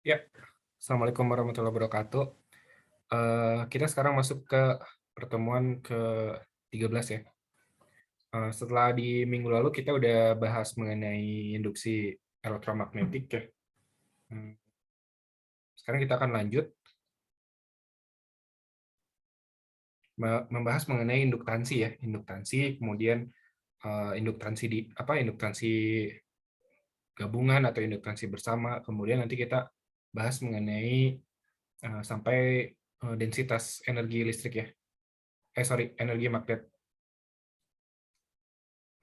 Ya, Assalamualaikum warahmatullahi wabarakatuh. Kita sekarang masuk ke pertemuan ke-13 ya. Setelah di minggu lalu kita udah bahas mengenai induksi elektromagnetik ya. Sekarang kita akan lanjut membahas mengenai induktansi ya. Induktansi, kemudian induktansi gabungan atau induktansi bersama. Kemudian nanti kita bahas mengenai sampai densitas energi listrik ya. Energi magnet.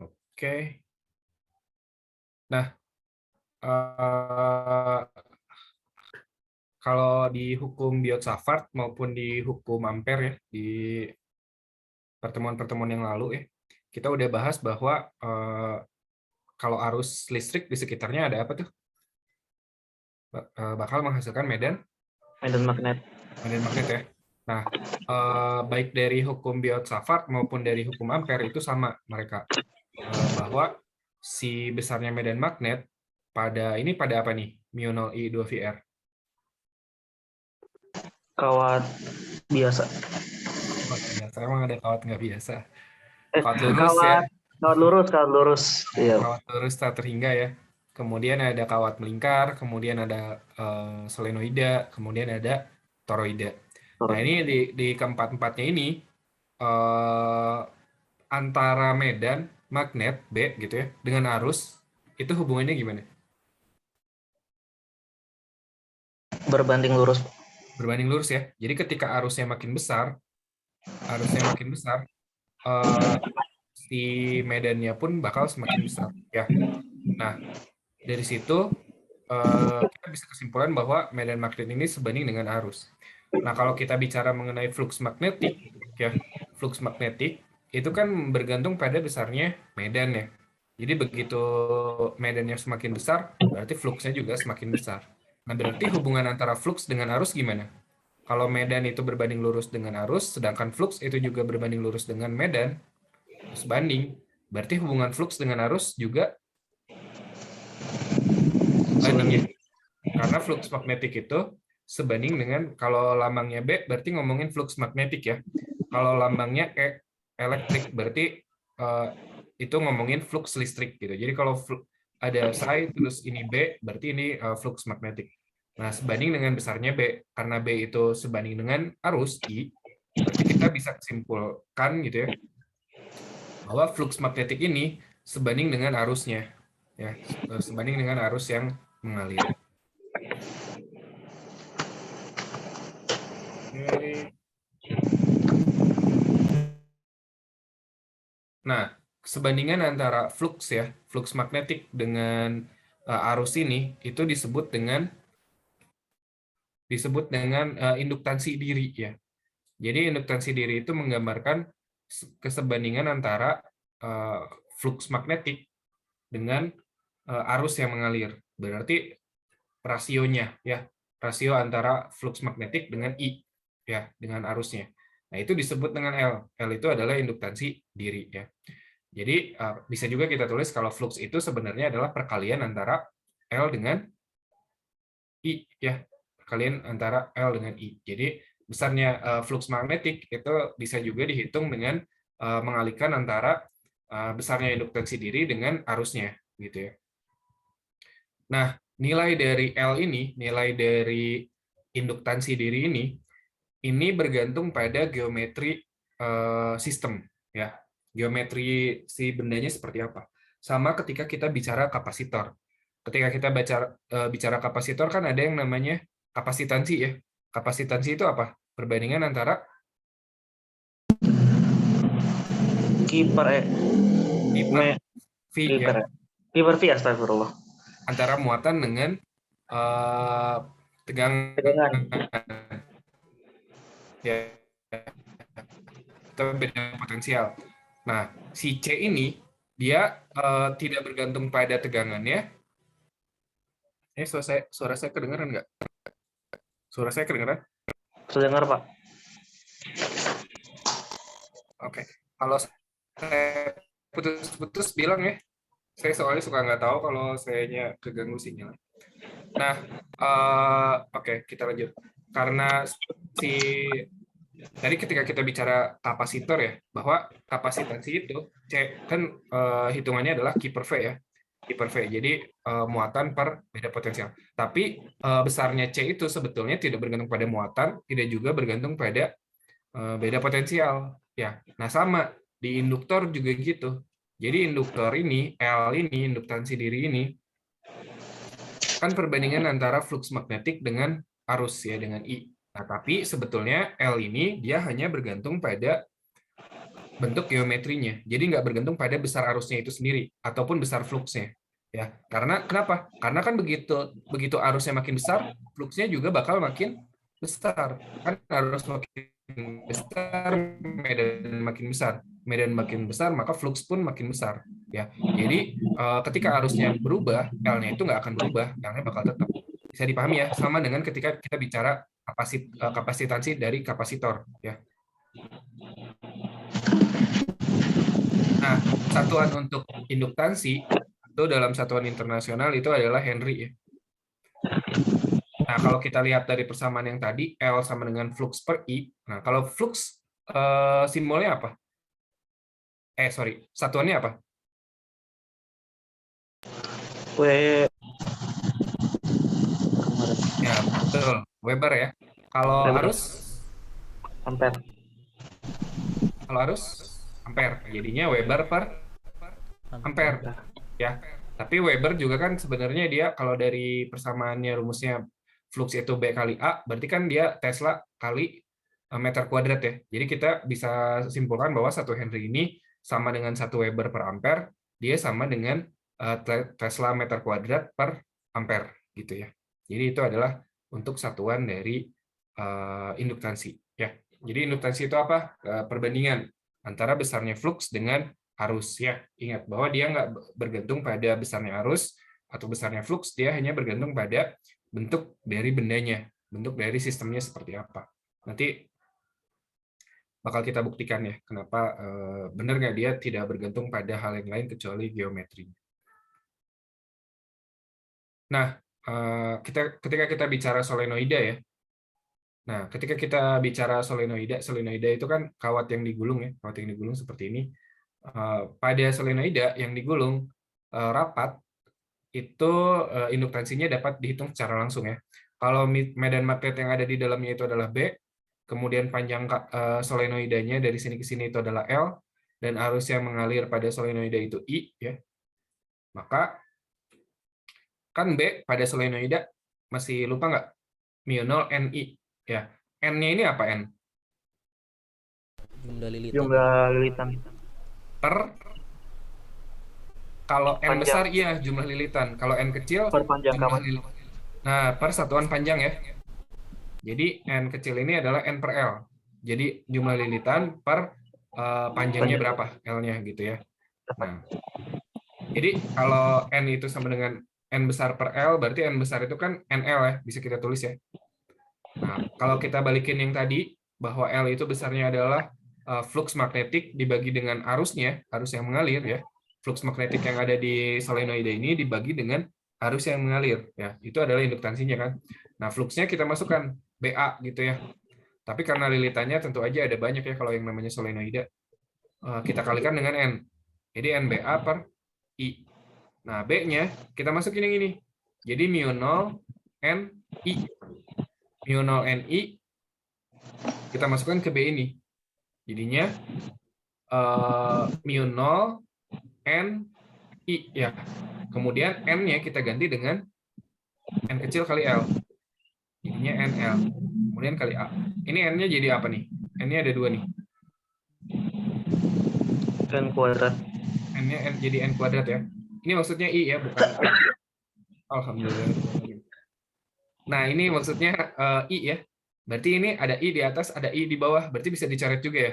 Oke. Nah, kalau di hukum Biot-Savart maupun di hukum Ampere ya, di pertemuan-pertemuan yang lalu ya, kita udah bahas bahwa kalau arus listrik di sekitarnya ada apa tuh? Bakal menghasilkan medan magnet. Medan magnet ya. Nah, baik dari hukum Biot-Savart maupun dari hukum Ampere itu sama mereka. Bahwa si besarnya medan magnet pada apa nih? Mu0I 2VR. Kawat biasa. Kawat biasa, emang ada kawat nggak biasa. Kawat lurus ya. Kawat lurus. Iya. Kawat lurus tak terhingga ya. Kemudian ada kawat melingkar, kemudian ada solenoida, kemudian ada toroida. Nah ini di keempat-empatnya ini antara medan magnet B gitu ya dengan arus itu hubungannya gimana? Berbanding lurus. Berbanding lurus ya. Jadi ketika arusnya makin besar, si medannya pun bakal semakin besar ya. Nah, dari situ kita bisa kesimpulan bahwa medan magnet ini sebanding dengan arus. Nah, kalau kita bicara mengenai flux magnetik ya, flux magnetik itu kan bergantung pada besarnya medan ya. Jadi begitu medannya semakin besar, berarti fluxnya juga semakin besar. Nah, berarti hubungan antara flux dengan arus gimana? Kalau medan itu berbanding lurus dengan arus, sedangkan flux itu juga berbanding lurus dengan medan, sebanding, berarti hubungan flux dengan arus juga banding ya. Karena flux magnetik itu sebanding dengan, kalau lambangnya B berarti ngomongin flux magnetik ya. Kalau lambangnya elektrik berarti itu ngomongin flux listrik gitu. Jadi kalau ada psi terus ini B berarti ini flux magnetik. Nah, sebanding dengan besarnya B, karena B itu sebanding dengan arus I, berarti kita bisa simpulkan gitu ya, bahwa flux magnetik ini sebanding dengan arusnya. Ya, sebanding dengan arus yang mengalir. Nah, sebandingan antara flux ya, flux magnetik dengan arus ini itu disebut dengan induktansi diri ya. Jadi induktansi diri itu menggambarkan kesebandingan antara flux magnetik dengan arus yang mengalir. Berarti rasionya ya, rasio antara flux magnetik dengan I ya, dengan arusnya. Nah, itu disebut dengan L. L itu adalah induktansi diri ya. Jadi bisa juga kita tulis kalau flux itu sebenarnya adalah perkalian antara L dengan I ya, perkalian antara L dengan I. Jadi besarnya flux magnetik itu bisa juga dihitung dengan mengalihkan antara besarnya induktansi diri dengan arusnya gitu ya. Nah, nilai dari L ini, nilai dari induktansi diri ini bergantung pada geometri sistem ya. Geometri si bendanya seperti apa. Sama ketika kita bicara kapasitor. Ketika kita bicara kapasitor kan ada yang namanya kapasitansi ya. Kapasitansi itu apa? Perbandingan antara Kiper V ya. Kiper V, astagfirullah. Antara muatan dengan tegangan. Ya, atau beda potensial. Nah, si C ini dia tidak bergantung pada tegangannya. Suara saya kedengaran nggak? Suara saya kedengaran? Terdengar, Pak. Oke. Kalau saya putus-putus bilang ya. Saya soalnya suka nggak tahu kalau sayanya keganggu sinyal. Nah, oke, kita lanjut. Karena tadi ketika kita bicara kapasitor ya, bahwa kapasitansi itu C kan hitungannya adalah Q per V ya. Q per V. Jadi muatan per beda potensial. Tapi besarnya C itu sebetulnya tidak bergantung pada muatan, tidak juga bergantung pada beda potensial ya. Nah, sama di induktor juga gitu. Jadi induktor ini, L ini, induktansi diri ini kan perbandingan antara flux magnetik dengan arus ya, dengan I. Nah, tapi sebetulnya L ini dia hanya bergantung pada bentuk geometrinya. Jadi nggak bergantung pada besar arusnya itu sendiri ataupun besar fluxnya. Ya, karena kenapa? Karena kan begitu arusnya makin besar, fluxnya juga bakal makin besar. Kan arus makin besar, medan makin besar. Medan makin besar, maka flux pun makin besar. Ya, jadi ketika arusnya berubah, L-nya itu nggak akan berubah, L-nya bakal tetap. Bisa dipahami ya, sama dengan ketika kita bicara kapasitansi dari kapasitor. Ya. Nah, satuan untuk induktansi itu dalam satuan internasional itu adalah Henry ya. Nah, kalau kita lihat dari persamaan yang tadi L sama dengan flux per I. Nah, kalau flux simbolnya apa? Sorry, satuannya apa? W Ya, betul. Weber ya. Kalau Weber. arus? Ampere. Kalau arus? Ampere. Jadinya Weber per ampere. Ya. Tapi Weber juga kan sebenarnya dia kalau dari persamaannya rumusnya flux itu B kali A, berarti kan dia Tesla kali meter kuadrat ya. Jadi kita bisa simpulkan bahwa 1 Henry ini sama dengan 1 Weber per ampere, dia sama dengan Tesla meter kuadrat per ampere gitu ya. Jadi itu adalah untuk satuan dari induktansi ya. Jadi induktansi itu apa? Perbandingan antara besarnya flux dengan arus ya. Ingat bahwa dia nggak bergantung pada besarnya arus atau besarnya flux, dia hanya bergantung pada bentuk dari bendanya, bentuk dari sistemnya seperti apa. Nanti bakal kita buktikan ya kenapa benar nggak dia tidak bergantung pada hal yang lain kecuali geometri. Nah, ketika kita bicara solenoida ya, nah ketika kita bicara solenoida itu kan kawat yang digulung ya, kawat yang digulung seperti ini. Pada solenoida yang digulung rapat itu induktansinya dapat dihitung secara langsung ya. Kalau medan magnet yang ada di dalamnya itu adalah B, kemudian panjang solenoidanya dari sini ke sini itu adalah L, dan arus yang mengalir pada solenoida itu I, ya. Maka kan B pada solenoida masih lupa nggak? Mu0 NI, ya. N-nya ini apa N? Jumlah lilitan. Per kalau N Panjang. besar iya jumlah lilitan, kalau N kecil Per panjang jumlah kawat. lilitan. Nah, per satuan panjang ya. Jadi N kecil ini adalah N per L. Jadi jumlah lilitan per panjangnya berapa L-nya gitu ya. Nah, jadi kalau N itu sama dengan N besar per L, berarti N besar itu kan NL ya, bisa kita tulis ya. Nah, kalau kita balikin yang tadi, bahwa L itu besarnya adalah flux magnetik dibagi dengan arusnya, arus yang mengalir ya. Flux magnetik yang ada di solenoida ini dibagi dengan arus yang mengalir ya. Itu adalah induktansinya kan. Nah, fluxnya kita masukkan BA gitu ya. Tapi karena lilitannya tentu aja ada banyak ya kalau yang namanya solenoida. Kita kalikan dengan N. Jadi NBA per I. Nah, B-nya kita masukin yang ini. Jadi mu0 NI. Mu0 NI kita masukkan ke B ini. Jadinya mu0 NI ya. Kemudian N-nya kita ganti dengan N kecil kali L. Jadinya NL. Kemudian kali A. Ini N-nya jadi apa nih? N-nya ada 2 nih. N kuadrat. N-nya jadi N kuadrat ya. Ini maksudnya I ya, bukan. Alhamdulillah. Nah, ini maksudnya I ya. Berarti ini ada I di atas, ada I di bawah. Berarti bisa dicoret juga ya.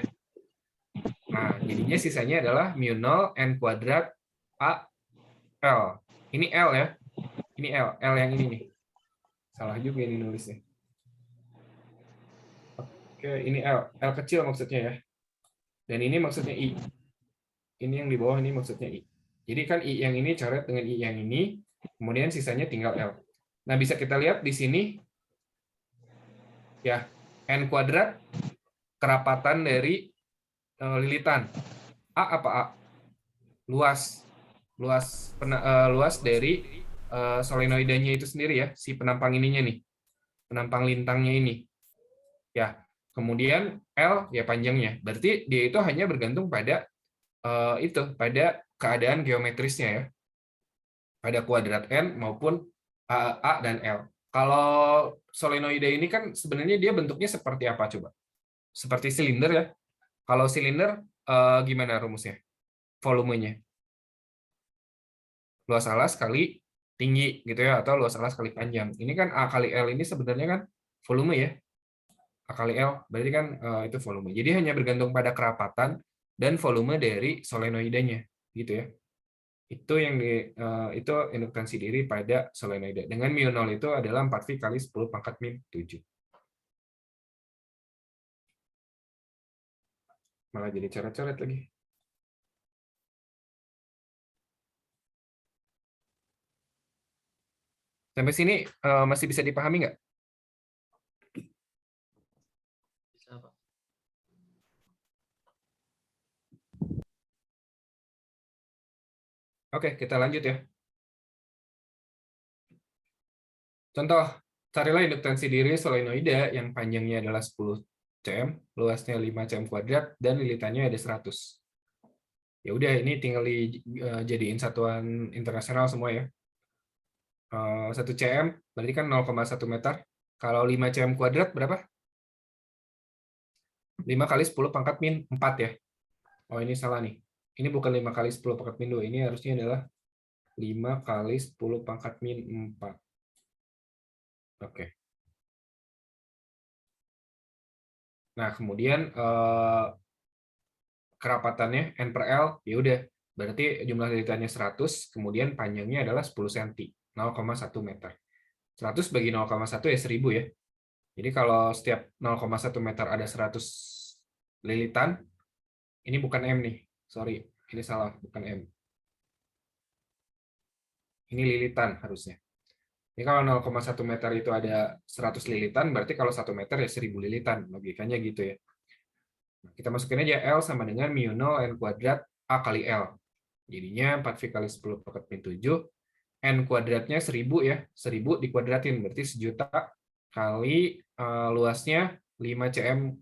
Nah, jadinya sisanya adalah mu0 N kuadrat A L. Ini L ya. Ini L. L yang ini nih. Salah juga ini nulisnya. Oke, ini L. L kecil maksudnya ya. Dan ini maksudnya I. Ini yang di bawah ini maksudnya I. Jadi kan I yang ini coret dengan I yang ini, kemudian sisanya tinggal L. Nah, bisa kita lihat di sini ya, N kuadrat kerapatan dari lilitan. A apa A? Luas. Luas dari solenoidanya itu sendiri ya, si penampang ininya nih. Penampang lintangnya ini. Ya. Kemudian L ya panjangnya. Berarti dia itu hanya bergantung pada pada keadaan geometrisnya ya. Pada kuadrat N maupun A dan L. Kalau solenoide ini kan sebenarnya dia bentuknya seperti apa coba? Seperti silinder ya. Kalau silinder gimana rumusnya? Volumenya. Luas alas kali tinggi gitu ya, atau luas alas kali panjang. Ini kan A kali L ini sebenarnya kan volume ya. A kali L berarti kan itu volume. Jadi hanya bergantung pada kerapatan dan volume dari solenoidenya gitu ya. Itu yang itu induktansi diri pada solenoide. Dengan mu 0 itu adalah 4V kali 10 pangkat min 7. Malah jadi coret-coret lagi. Sampai sini masih bisa dipahami nggak? Bisa, Pak. Oke, kita lanjut ya. Contoh, carilah induktansi diri solenoide yang panjangnya adalah 10 cm, luasnya 5 cm kuadrat, dan lilitannya ada 100. Ya udah, ini tinggal dijadiin satuan internasional semua ya. 1 cm berarti kan 0,1 meter. Kalau 5 cm kuadrat berapa? 5 kali 10 pangkat min 4 ya. Oh, ini salah nih. Ini bukan 5 kali 10 pangkat min 2. Ini harusnya adalah 5 kali 10 pangkat min 4. Oke. Nah, kemudian kerapatannya N per L, ya udah. Berarti jumlah lilitannya 100, kemudian panjangnya adalah 10 cm, 0,1 meter. 100 bagi 0,1 ya 1000 ya. Jadi kalau setiap 0,1 meter ada 100 lilitan, ini bukan M nih. Sorry, ini salah, bukan M. Ini lilitan harusnya. Ini kalau 0,1 meter itu ada 100 lilitan, berarti kalau 1 meter ya 1000 lilitan. Logikanya gitu ya. Nah, kita masukin aja L sama dengan mu 0 N kuadrat A kali L. Jadinya 4V kali 10 pangkat min 7. N kuadratnya 1000 ya. 1000 dikuadratin, berarti sejuta kali luasnya 5 cm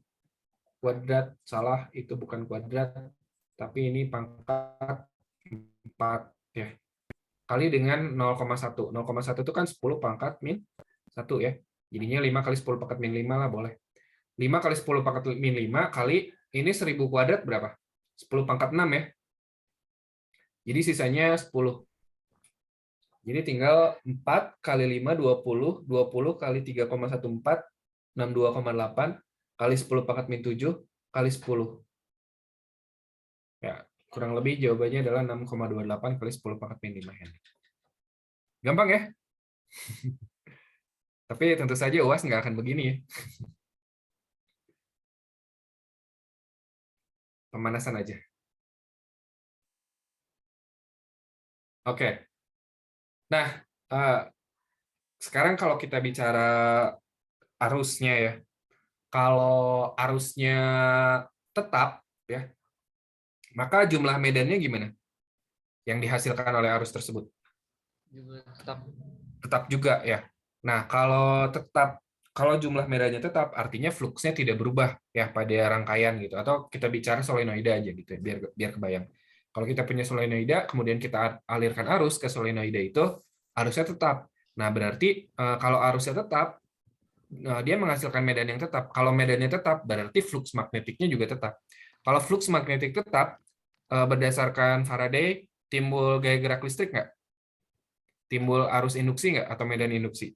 kuadrat. Salah, itu bukan kuadrat. Tapi ini pangkat 4 ya. Kali dengan 0,1. 0,1 itu kan 10 pangkat min 1 ya. Jadinya 5 kali 10 pangkat min 5 lah boleh. 5 kali 10 pangkat min 5 kali ini 1000 kuadrat berapa? 10 pangkat 6 ya. Jadi sisanya 10. Jadi tinggal 4 kali 5, 20. 20 kali 3,14, 62,8. Kali 10 pangkat min 7, kali 10. Ya, kurang lebih jawabannya adalah 6,28 kali 10 pangkat min 5. Gampang ya? Tapi tentu saja UAS nggak akan begini ya. Pemanasan aja. Oke. Nah, sekarang kalau kita bicara arusnya ya. Kalau arusnya tetap ya, maka jumlah medannya gimana? Yang dihasilkan oleh arus tersebut? Juga tetap. Tetap juga ya. Nah, kalau jumlah medannya tetap, artinya fluksnya tidak berubah ya pada rangkaian gitu. Atau kita bicara solenoide aja gitu ya, biar kebayang. Kalau kita punya solenoide, kemudian kita alirkan arus ke solenoide itu, arusnya tetap. Nah, berarti kalau arusnya tetap, dia menghasilkan medan yang tetap. Kalau medannya tetap, berarti fluks magnetiknya juga tetap. Kalau fluks magnetik tetap, berdasarkan Faraday, timbul gaya gerak listrik nggak? Timbul arus induksi nggak? Atau medan induksi?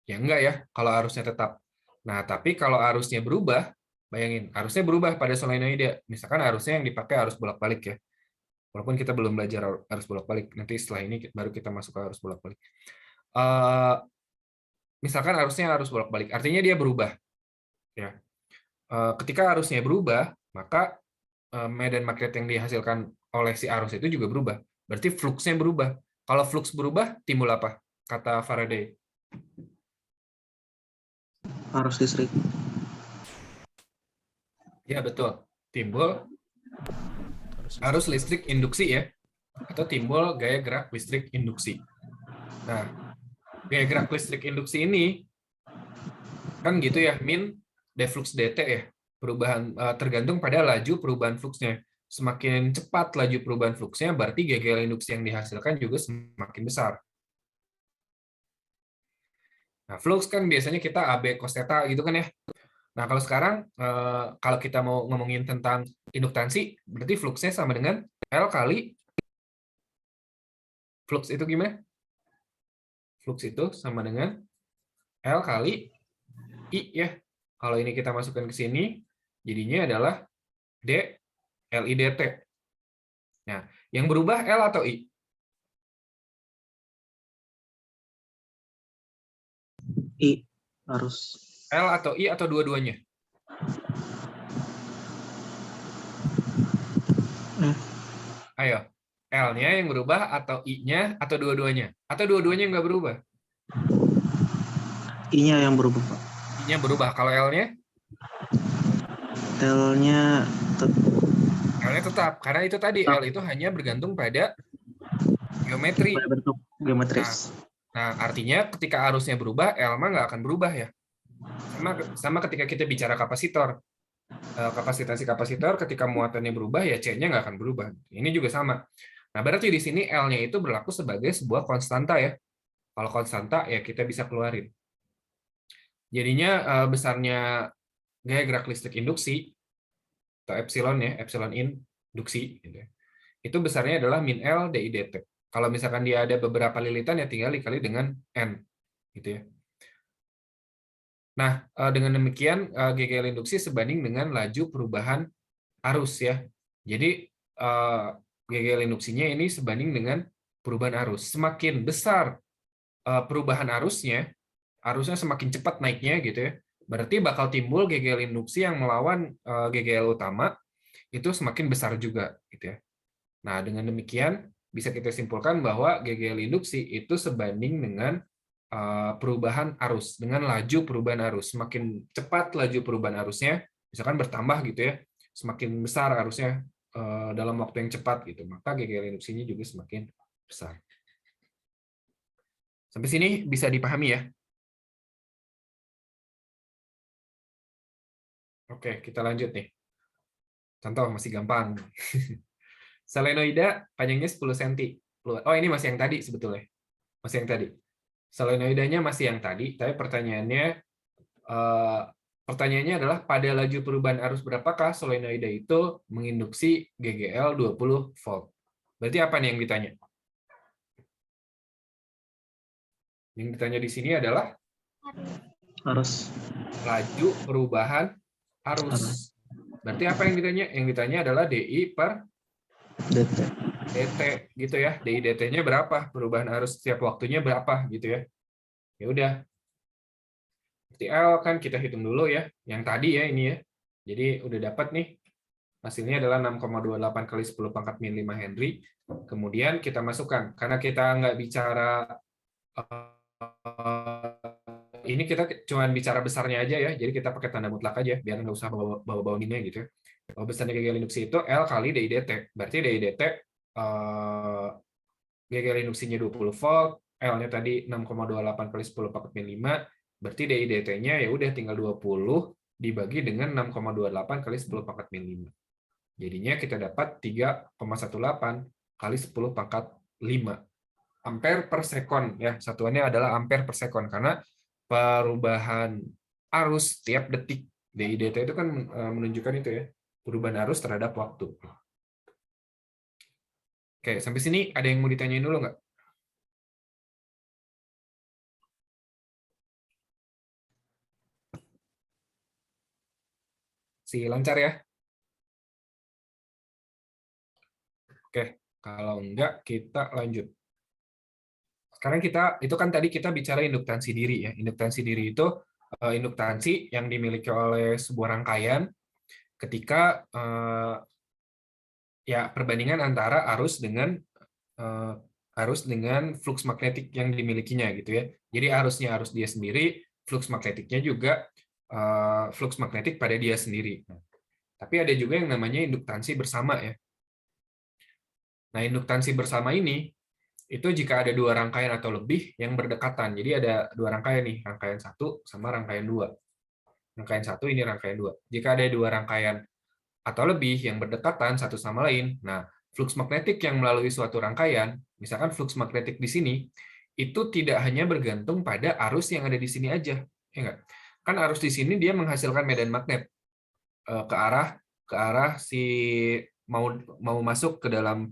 Ya enggak ya, kalau arusnya tetap. Nah, tapi kalau arusnya berubah, bayangin, arusnya berubah pada solenoide. Misalkan arusnya yang dipakai arus bolak-balik ya. Walaupun kita belum belajar arus bolak-balik, nanti setelah ini baru kita masuk ke arus bolak-balik. Misalkan arusnya arus bolak-balik, artinya dia berubah. Ya. Ketika arusnya berubah, maka medan magnet yang dihasilkan oleh si arus itu juga berubah. Berarti fluksnya berubah. Kalau flux berubah, timbul apa? Kata Faraday. Arus listrik. Ya, betul. Timbul arus listrik induksi ya. Atau timbul gaya gerak listrik induksi. Nah, gaya gerak listrik induksi ini kan gitu ya, min deflux dt ya. Perubahan tergantung pada laju perubahan fluksnya. Semakin cepat laju perubahan fluksnya, berarti gaya induksi yang dihasilkan juga semakin besar. Nah, flux kan biasanya kita AB cos theta gitu kan ya. Nah, kalau sekarang kalau kita mau ngomongin tentang induktansi, berarti fluksnya sama dengan L kali flux itu gimana? Flux itu sama dengan L kali I ya. Kalau ini kita masukkan ke sini, jadinya adalah D LI dt. Nah, yang berubah L atau I? I arus. L atau I atau dua-duanya? Ayo, L-nya yang berubah atau I-nya atau dua-duanya? Atau dua-duanya nggak berubah? I-nya yang berubah, Pak. I-nya berubah. Kalau L-nya? L-nya L-nya tetap. Karena itu tadi, L itu hanya bergantung pada geometri. pada bentuk geometris. Nah, artinya ketika arusnya berubah, L mah nggak akan berubah ya. Sama ketika kita bicara kapasitor. Kapasitansi kapasitor ketika muatannya berubah, ya C-nya nggak akan berubah. Ini juga sama. Nah, berarti di sini L-nya itu berlaku sebagai sebuah konstanta ya. Kalau konstanta, ya kita bisa keluarin. Jadinya besarnya gaya gerak listrik induksi, atau epsilon ya, epsilon induksi, gitu ya. Itu besarnya adalah min L dI dt. Kalau misalkan dia ada beberapa lilitan, ya tinggal dikali dengan N. Gitu ya. Nah, dengan demikian GGL induksi sebanding dengan laju perubahan arus ya. Jadi GGL induksinya ini sebanding dengan perubahan arus. Semakin besar perubahan arusnya semakin cepat naiknya gitu ya. Berarti bakal timbul GGL induksi yang melawan GGL utama itu semakin besar juga gitu ya. Nah, dengan demikian bisa kita simpulkan bahwa GGL induksi itu sebanding dengan perubahan arus, dengan laju perubahan arus. Semakin cepat laju perubahan arusnya, misalkan bertambah gitu ya, semakin besar arusnya dalam waktu yang cepat gitu, maka GGL induksinya juga semakin besar. Sampai sini bisa dipahami ya? Oke, kita lanjut nih. Contoh masih gampang. Solenoida panjangnya 10 cm. Oh, ini masih yang tadi sebetulnya. Masih yang tadi. Solenoidanya masih yang tadi, tapi pertanyaannya adalah pada laju perubahan arus berapakah solenoida itu menginduksi GGL 20 volt. Berarti apa nih yang ditanya? Yang ditanya di sini adalah Arus. laju perubahan arus. Berarti apa yang ditanya? Yang ditanya adalah DI per dt. dt gitu ya. DI dt-nya berapa? Perubahan arus setiap waktunya berapa gitu ya. Ya udah. Berarti L kan kita hitung dulu ya. Yang tadi ya ini ya. Jadi udah dapat nih. Hasilnya adalah 6,28 kali 10 pangkat min 5 Henry. Kemudian kita masukkan. Karena kita nggak bicara ini kita cuma bicara besarnya aja ya. Jadi kita pakai tanda mutlak aja biar nggak usah bawa-bawa minnya gitu ya. Kalau besarnya GGL induksi itu L kali DI dt. Berarti DI dt GGL induksinya 20 volt, L-nya tadi 6,28 kali 10 pangkat min 5, berarti DI dt-nya ya udah tinggal 20 dibagi dengan 6,28 kali 10 pangkat min 5. Jadinya kita dapat 3,18 kali 10 pangkat 5 ampere per sekon ya. Satuannya adalah ampere per sekon karena perubahan arus tiap detik. DI dt itu kan menunjukkan itu ya, perubahan arus terhadap waktu. Oke, sampai sini ada yang mau ditanyain dulu nggak? Si lancar ya? Oke, kalau enggak kita lanjut. Sekarang itu kan tadi kita bicara induktansi diri ya. Induktansi diri itu induktansi yang dimiliki oleh sebuah rangkaian ketika ya perbandingan antara arus dengan arus dengan flux magnetik yang dimilikinya gitu ya. Jadi arusnya arus dia sendiri, flux magnetiknya juga flux magnetik pada dia sendiri. Tapi ada juga yang namanya induktansi bersama ya. Nah, induktansi bersama ini itu jika ada dua rangkaian atau lebih yang berdekatan. Jadi ada dua rangkaian nih, rangkaian satu sama rangkaian dua. Rangkaian satu ini rangkaian dua. Jika ada dua rangkaian atau lebih yang berdekatan satu sama lain, nah flux magnetik yang melalui suatu rangkaian, misalkan flux magnetik di sini, itu tidak hanya bergantung pada arus yang ada di sini aja, ya nggak? Kan arus di sini dia menghasilkan medan magnet ke arah si mau masuk ke dalam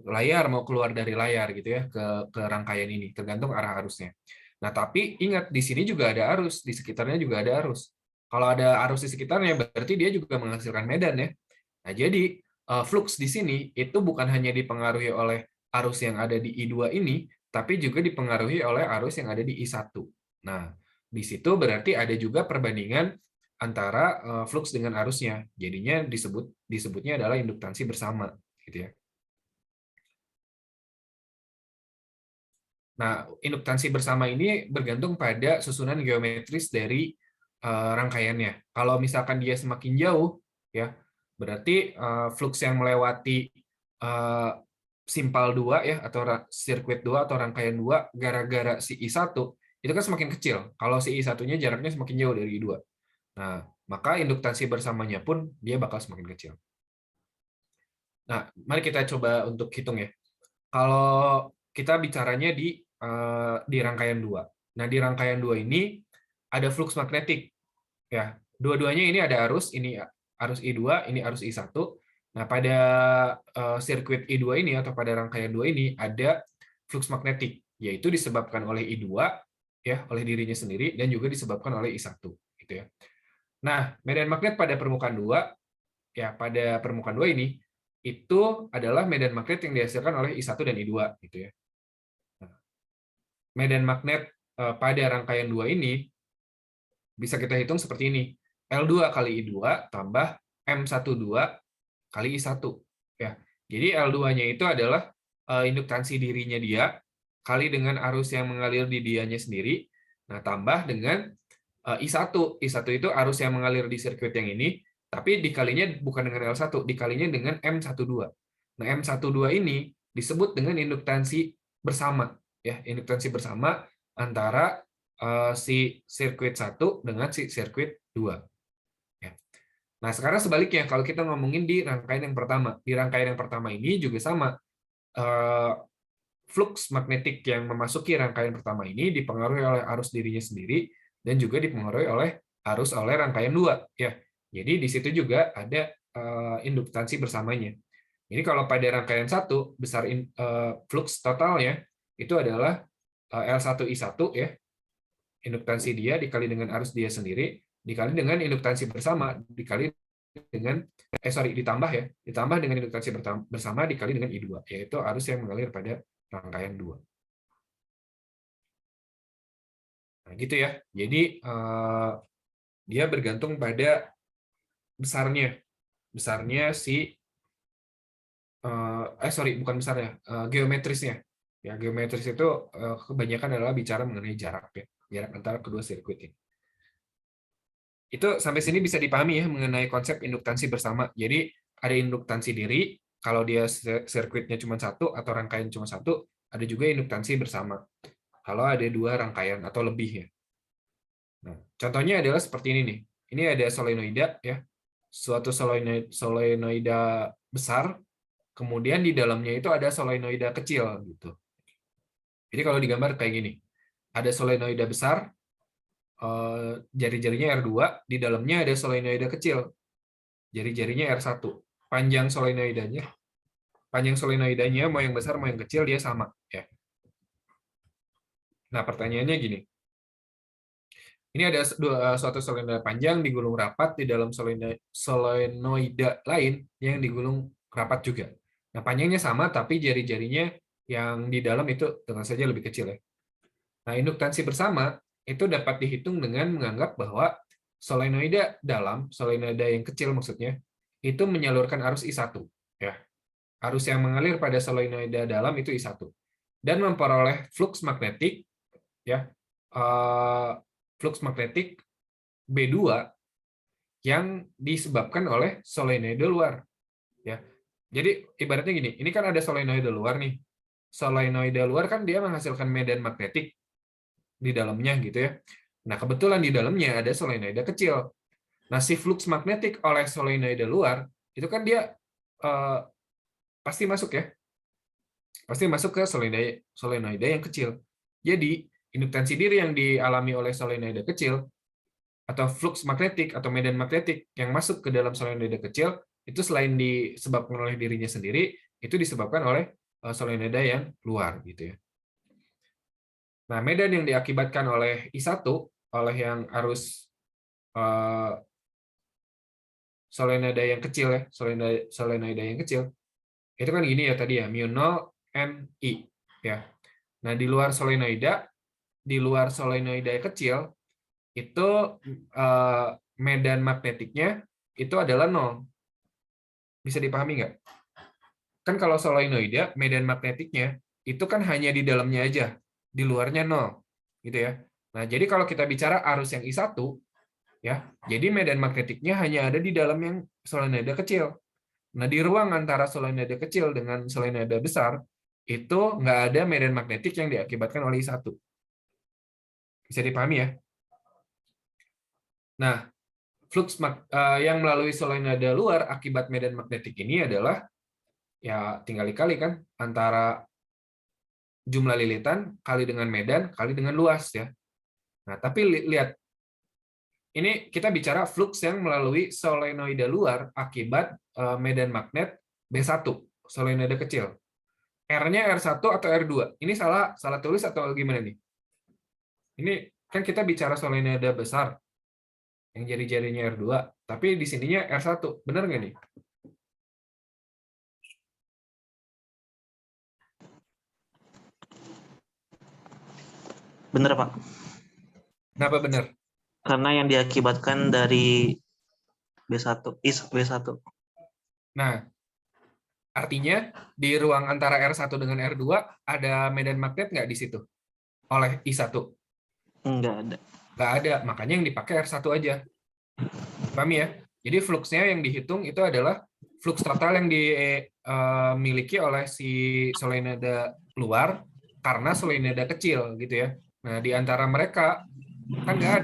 layar, mau keluar dari layar gitu ya ke rangkaian ini, tergantung arah arusnya. Nah, tapi ingat di sini juga ada arus, di sekitarnya juga ada arus. Kalau ada arus di sekitarnya berarti dia juga menghasilkan medan ya. Nah, jadi flux di sini itu bukan hanya dipengaruhi oleh arus yang ada di I2 ini, tapi juga dipengaruhi oleh arus yang ada di I1. Nah, di situ berarti ada juga perbandingan antara flux dengan arusnya. Jadinya disebutnya adalah induktansi bersama gitu ya. Nah, induktansi bersama ini bergantung pada susunan geometris dari rangkaiannya. Kalau misalkan dia semakin jauh, ya berarti flux yang melewati simpal 2 ya atau sirkuit 2 atau rangkaian 2 gara-gara si I1 itu kan semakin kecil. Kalau si I1-nya jaraknya semakin jauh dari I2. Nah, maka induktansi bersamanya pun dia bakal semakin kecil. Nah, mari kita coba untuk hitung ya. Kalau kita bicaranya di rangkaian 2. Nah, di rangkaian 2 ini ada flux magnetik. Ya, dua-duanya ini ada arus, ini arus I2, ini arus I1. Nah, pada sirkuit I2 ini atau pada rangkaian 2 ini ada flux magnetik, yaitu disebabkan oleh I2 ya, oleh dirinya sendiri dan juga disebabkan oleh I1 gitu ya. Nah, medan magnet pada permukaan 2 ya, pada permukaan 2 ini itu adalah medan magnet yang dihasilkan oleh I1 dan I2 gitu ya. Medan magnet pada rangkaian 2 ini bisa kita hitung seperti ini. L2 kali I2 tambah M12 kali I1 ya. Jadi L2-nya itu adalah induktansi dirinya dia kali dengan arus yang mengalir di dianya sendiri. Nah, tambah dengan I1. I1 itu arus yang mengalir di sirkuit yang ini, tapi dikalinya bukan dengan L1, dikalinya dengan M12. Nah, M12 ini disebut dengan induktansi bersama ya, induktansi bersama antara si sirkuit 1 dengan si sirkuit 2. Ya. Nah, sekarang sebaliknya kalau kita ngomongin di rangkaian yang pertama. Di rangkaian yang pertama ini juga sama. Flux magnetik yang memasuki rangkaian pertama ini dipengaruhi oleh arus dirinya sendiri dan juga dipengaruhi oleh arus oleh rangkaian 2 ya. Jadi di situ juga ada induktansi bersamanya. Jadi kalau pada rangkaian 1 besar flux totalnya itu adalah L1I1 ya. Induktansi dia dikali dengan arus dia sendiri dikali dengan induktansi bersama dikali dengan ditambah dengan induktansi bersama dikali dengan I2 yaitu arus yang mengalir pada rangkaian 2. Nah, gitu ya. Jadi dia bergantung pada besarnya si bukan besarnya, geometrisnya. Ya, geometris itu kebanyakan adalah bicara mengenai jarak ya, jarak antara kedua sirkuit ini. Itu sampai sini bisa dipahami ya mengenai konsep induktansi bersama. Jadi ada induktansi diri kalau dia sirkuitnya cuma satu atau rangkaian cuma satu, ada juga induktansi bersama kalau ada dua rangkaian atau lebih ya. Nah, contohnya adalah seperti ini nih. Ini ada solenoida ya, suatu solenoida besar, kemudian di dalamnya itu ada solenoida kecil gitu. Jadi kalau digambar kayak gini, ada solenoida besar, jari-jarinya R2, di dalamnya ada solenoida kecil, jari-jarinya R1. Panjang solenoidanya mau yang besar mau yang kecil dia sama ya. Nah, pertanyaannya gini. Ini ada suatu solenoida panjang digulung rapat di dalam solenoida lain yang digulung rapat juga. Nah, panjangnya sama tapi jari-jarinya yang di dalam itu tentu saja lebih kecil ya. Nah, induktansi bersama itu dapat dihitung dengan menganggap bahwa solenoida dalam, solenoida yang kecil maksudnya, itu menyalurkan arus I1 ya. arus yang mengalir pada solenoida dalam itu I1 dan memperoleh flux magnetik ya flux magnetik B2 yang disebabkan oleh solenoida luar ya. Jadi ibaratnya gini, ini kan ada solenoida luar nih. Solenoida luar kan dia menghasilkan medan magnetik di dalamnya gitu ya. Nah, kebetulan di dalamnya ada solenoida kecil. Nah, si flux magnetik oleh solenoida luar itu kan dia pasti masuk ya. Pasti masuk ke solenoida yang kecil. Jadi, induktansi diri yang dialami oleh solenoida kecil atau flux magnetik atau medan magnetik yang masuk ke dalam solenoida kecil itu selain disebabkan oleh dirinya sendiri, itu disebabkan oleh solenoida yang luar gitu ya. Nah, medan yang diakibatkan oleh I1 oleh yang arus solenoida yang kecil ya, solenoida yang kecil itu kan gini ya tadi ya, mu0 Ni ya. Nah, di luar solenoida yang kecil itu medan magnetiknya itu adalah 0. Bisa dipahami nggak? Kan kalau solenoida medan magnetiknya itu kan hanya di dalamnya aja, di luarnya 0 gitu ya. Nah, jadi kalau kita bicara arus yang I1 ya, jadi medan magnetiknya hanya ada di dalam yang solenoida kecil. Nah, di ruang antara solenoida kecil dengan solenoida besar itu nggak ada medan magnetik yang diakibatkan oleh I1. Bisa dipahami ya? Nah, yang melalui solenoida luar akibat medan magnetik ini adalah ya tinggal dikali kan antara jumlah lilitan kali dengan medan kali dengan luas ya. Nah, tapi lihat ini kita bicara flux yang melalui solenoida luar akibat medan magnet B1, solenoida kecil. R-nya R1 atau R2? Ini salah tulis atau gimana nih? Ini kan kita bicara solenoida besar yang jari-jarinya R2, tapi di sininya R1. Benar nggak nih? Bener, Pak. Kenapa benar? Karena yang diakibatkan dari B1, B1. Nah, artinya di ruang antara R1 dengan R2 ada medan magnet nggak di situ? Oleh I1? Enggak ada. Nggak ada, makanya yang dipakai R1 aja. Paham ya? Jadi fluxnya yang dihitung itu adalah flux total yang dimiliki oleh si solenoida luar karena solenoida kecil gitu ya. Nah, di antara mereka kan nggak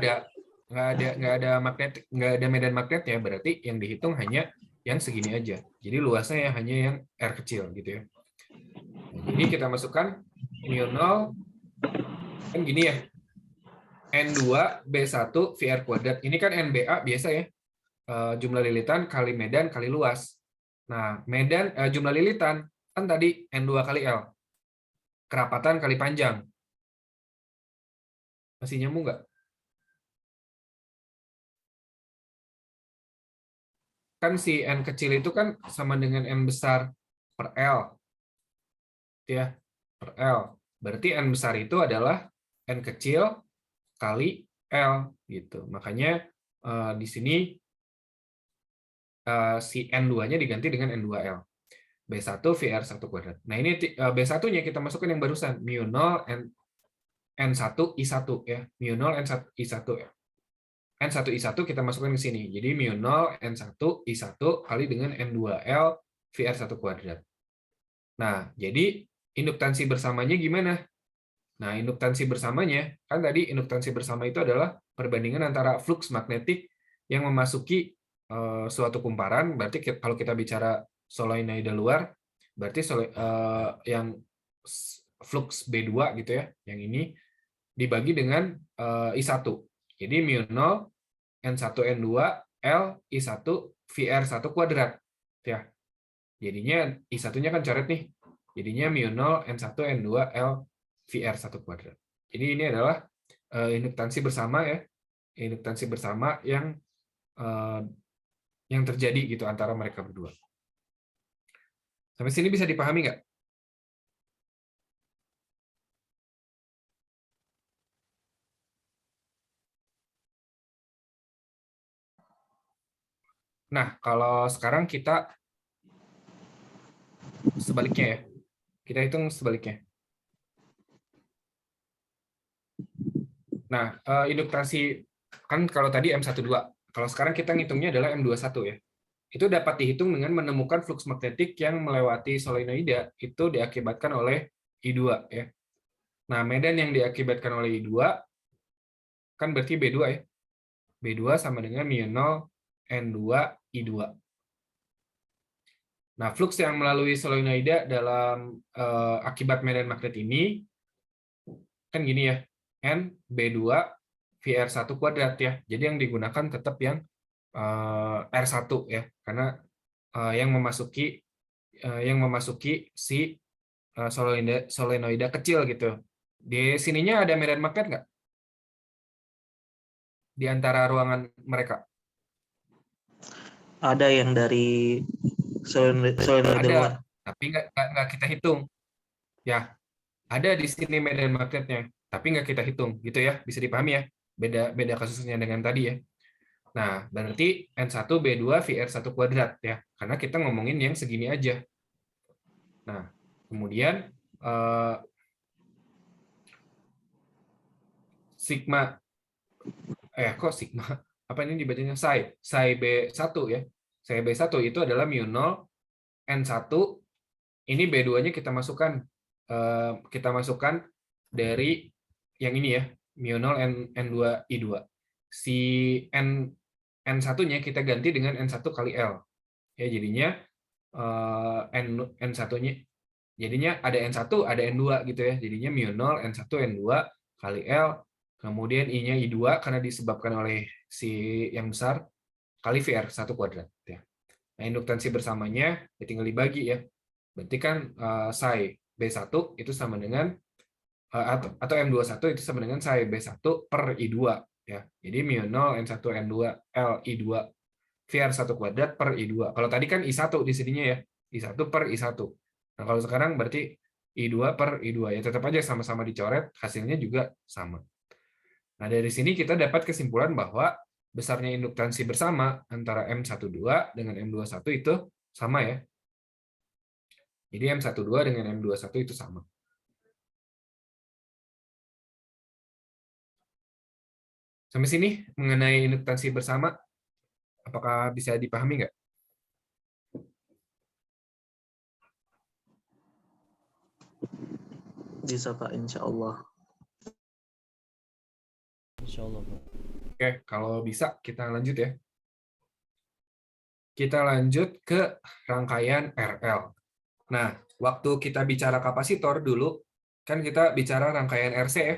ada medan magnetnya, berarti yang dihitung hanya yang segini aja. Jadi luasnya hanya yang R kecil gitu ya. Nah, jadi kita masukkan mu0 kan gini ya. N2 B1 VR kuadrat. Ini kan NBA biasa ya. Jumlah lilitan kali medan kali luas. Nah, jumlah lilitan kan tadi N2 kali L. Kerapatan kali panjang. Masih nyambung nggak? Kan si N kecil itu kan sama dengan N besar per L. Ya, per L. Berarti N besar itu adalah N kecil kali L gitu. Makanya di sini si N2-nya diganti dengan N2L. B1 VR1 kuadrat. Nah, ini B1-nya kita masukkan yang barusan, mu0 N1 I1 ya. Mu0 N1 I1 ya. N1 I1 kita masukkan ke sini. Jadi mu0 N1 I1 kali dengan N2L VR1 kuadrat. Nah, jadi induktansi bersamanya gimana? Nah, induktansi bersamanya, kan tadi induktansi bersama itu adalah perbandingan antara flux magnetik yang memasuki suatu kumparan, berarti kalau kita bicara solenoida luar, berarti yang flux B2 gitu ya, yang ini dibagi dengan I1. Jadi mu0 N1 N2 L I1 VR1 kuadrat. Ya. Jadinya I1-nya kan coret nih. Jadinya mu0 N1 N2 L VR1 kuadrat. Jadi ini adalah induktansi bersama ya. Induktansi bersama yang terjadi gitu antara mereka berdua. Sampai sini bisa dipahami nggak? Nah, kalau sekarang kita sebaliknya ya. Kita hitung sebaliknya. Nah, induktansi kan kalau tadi M12. Kalau sekarang kita ngitungnya adalah M21 ya. Itu dapat dihitung dengan menemukan flux magnetik yang melewati solenoida itu diakibatkan oleh I2 ya. Nah, medan yang diakibatkan oleh I2 kan berarti B2 ya. B2 sama dengan mu0 N2 I2. Nah, flux yang melalui solenoida dalam akibat medan magnet ini kan gini ya, N B2 VR1 kuadrat ya. Jadi yang digunakan tetap yang R1 ya, karena yang memasuki si solenoida kecil gitu. Di sininya ada medan magnet nggak? Di antara ruangan mereka? Ada yang dari solenoida luar. Ada, tapi nggak kita hitung. Ya, ada di sini medan magnetnya, tapi nggak kita hitung, gitu ya, bisa dipahami ya, beda kasusnya dengan tadi ya. Nah, berarti N1B2 VR1 kuadrat ya, karena kita ngomongin yang segini aja. Nah, kemudian sigma, kok sigma, apa ini dibacanya psi B1 ya, psi B1 itu adalah mu0 N1, ini B2-nya kita masukkan dari yang ini ya, mu0 N2 I2. Si N1-nya kita ganti dengan N1 kali L. Ya, jadinya N1-nya jadinya ada N1, ada N2 gitu ya. Jadinya mu0 N1 N2 kali L, kemudian I-nya I2 karena disebabkan oleh si yang besar kali VR1 kuadrat ya. Nah, induktansi bersamanya ya tinggal dibagi ya. Berarti kan psi B1 itu sama dengan atau M21 itu sama dengan psi B1 per I2 ya. Jadi mu0 N1 N2 L I2 VR1 kuadrat per I2. Kalau tadi kan I1 di sininya ya. I1 per I1. Nah, kalau sekarang berarti I2 per I2 ya, tetap aja sama-sama dicoret, hasilnya juga sama. Nah, dari sini kita dapat kesimpulan bahwa besarnya induktansi bersama antara M12 dengan M21 itu sama ya. Jadi M12 dengan M21 itu sama. Sampai sini mengenai induktansi bersama, apakah bisa dipahami nggak? Bisa Pak, insya Allah. Insya Allah, Pak. Oke, kalau bisa kita lanjut ya. Kita lanjut ke rangkaian RL. Nah, waktu kita bicara kapasitor dulu, kan kita bicara rangkaian RC ya,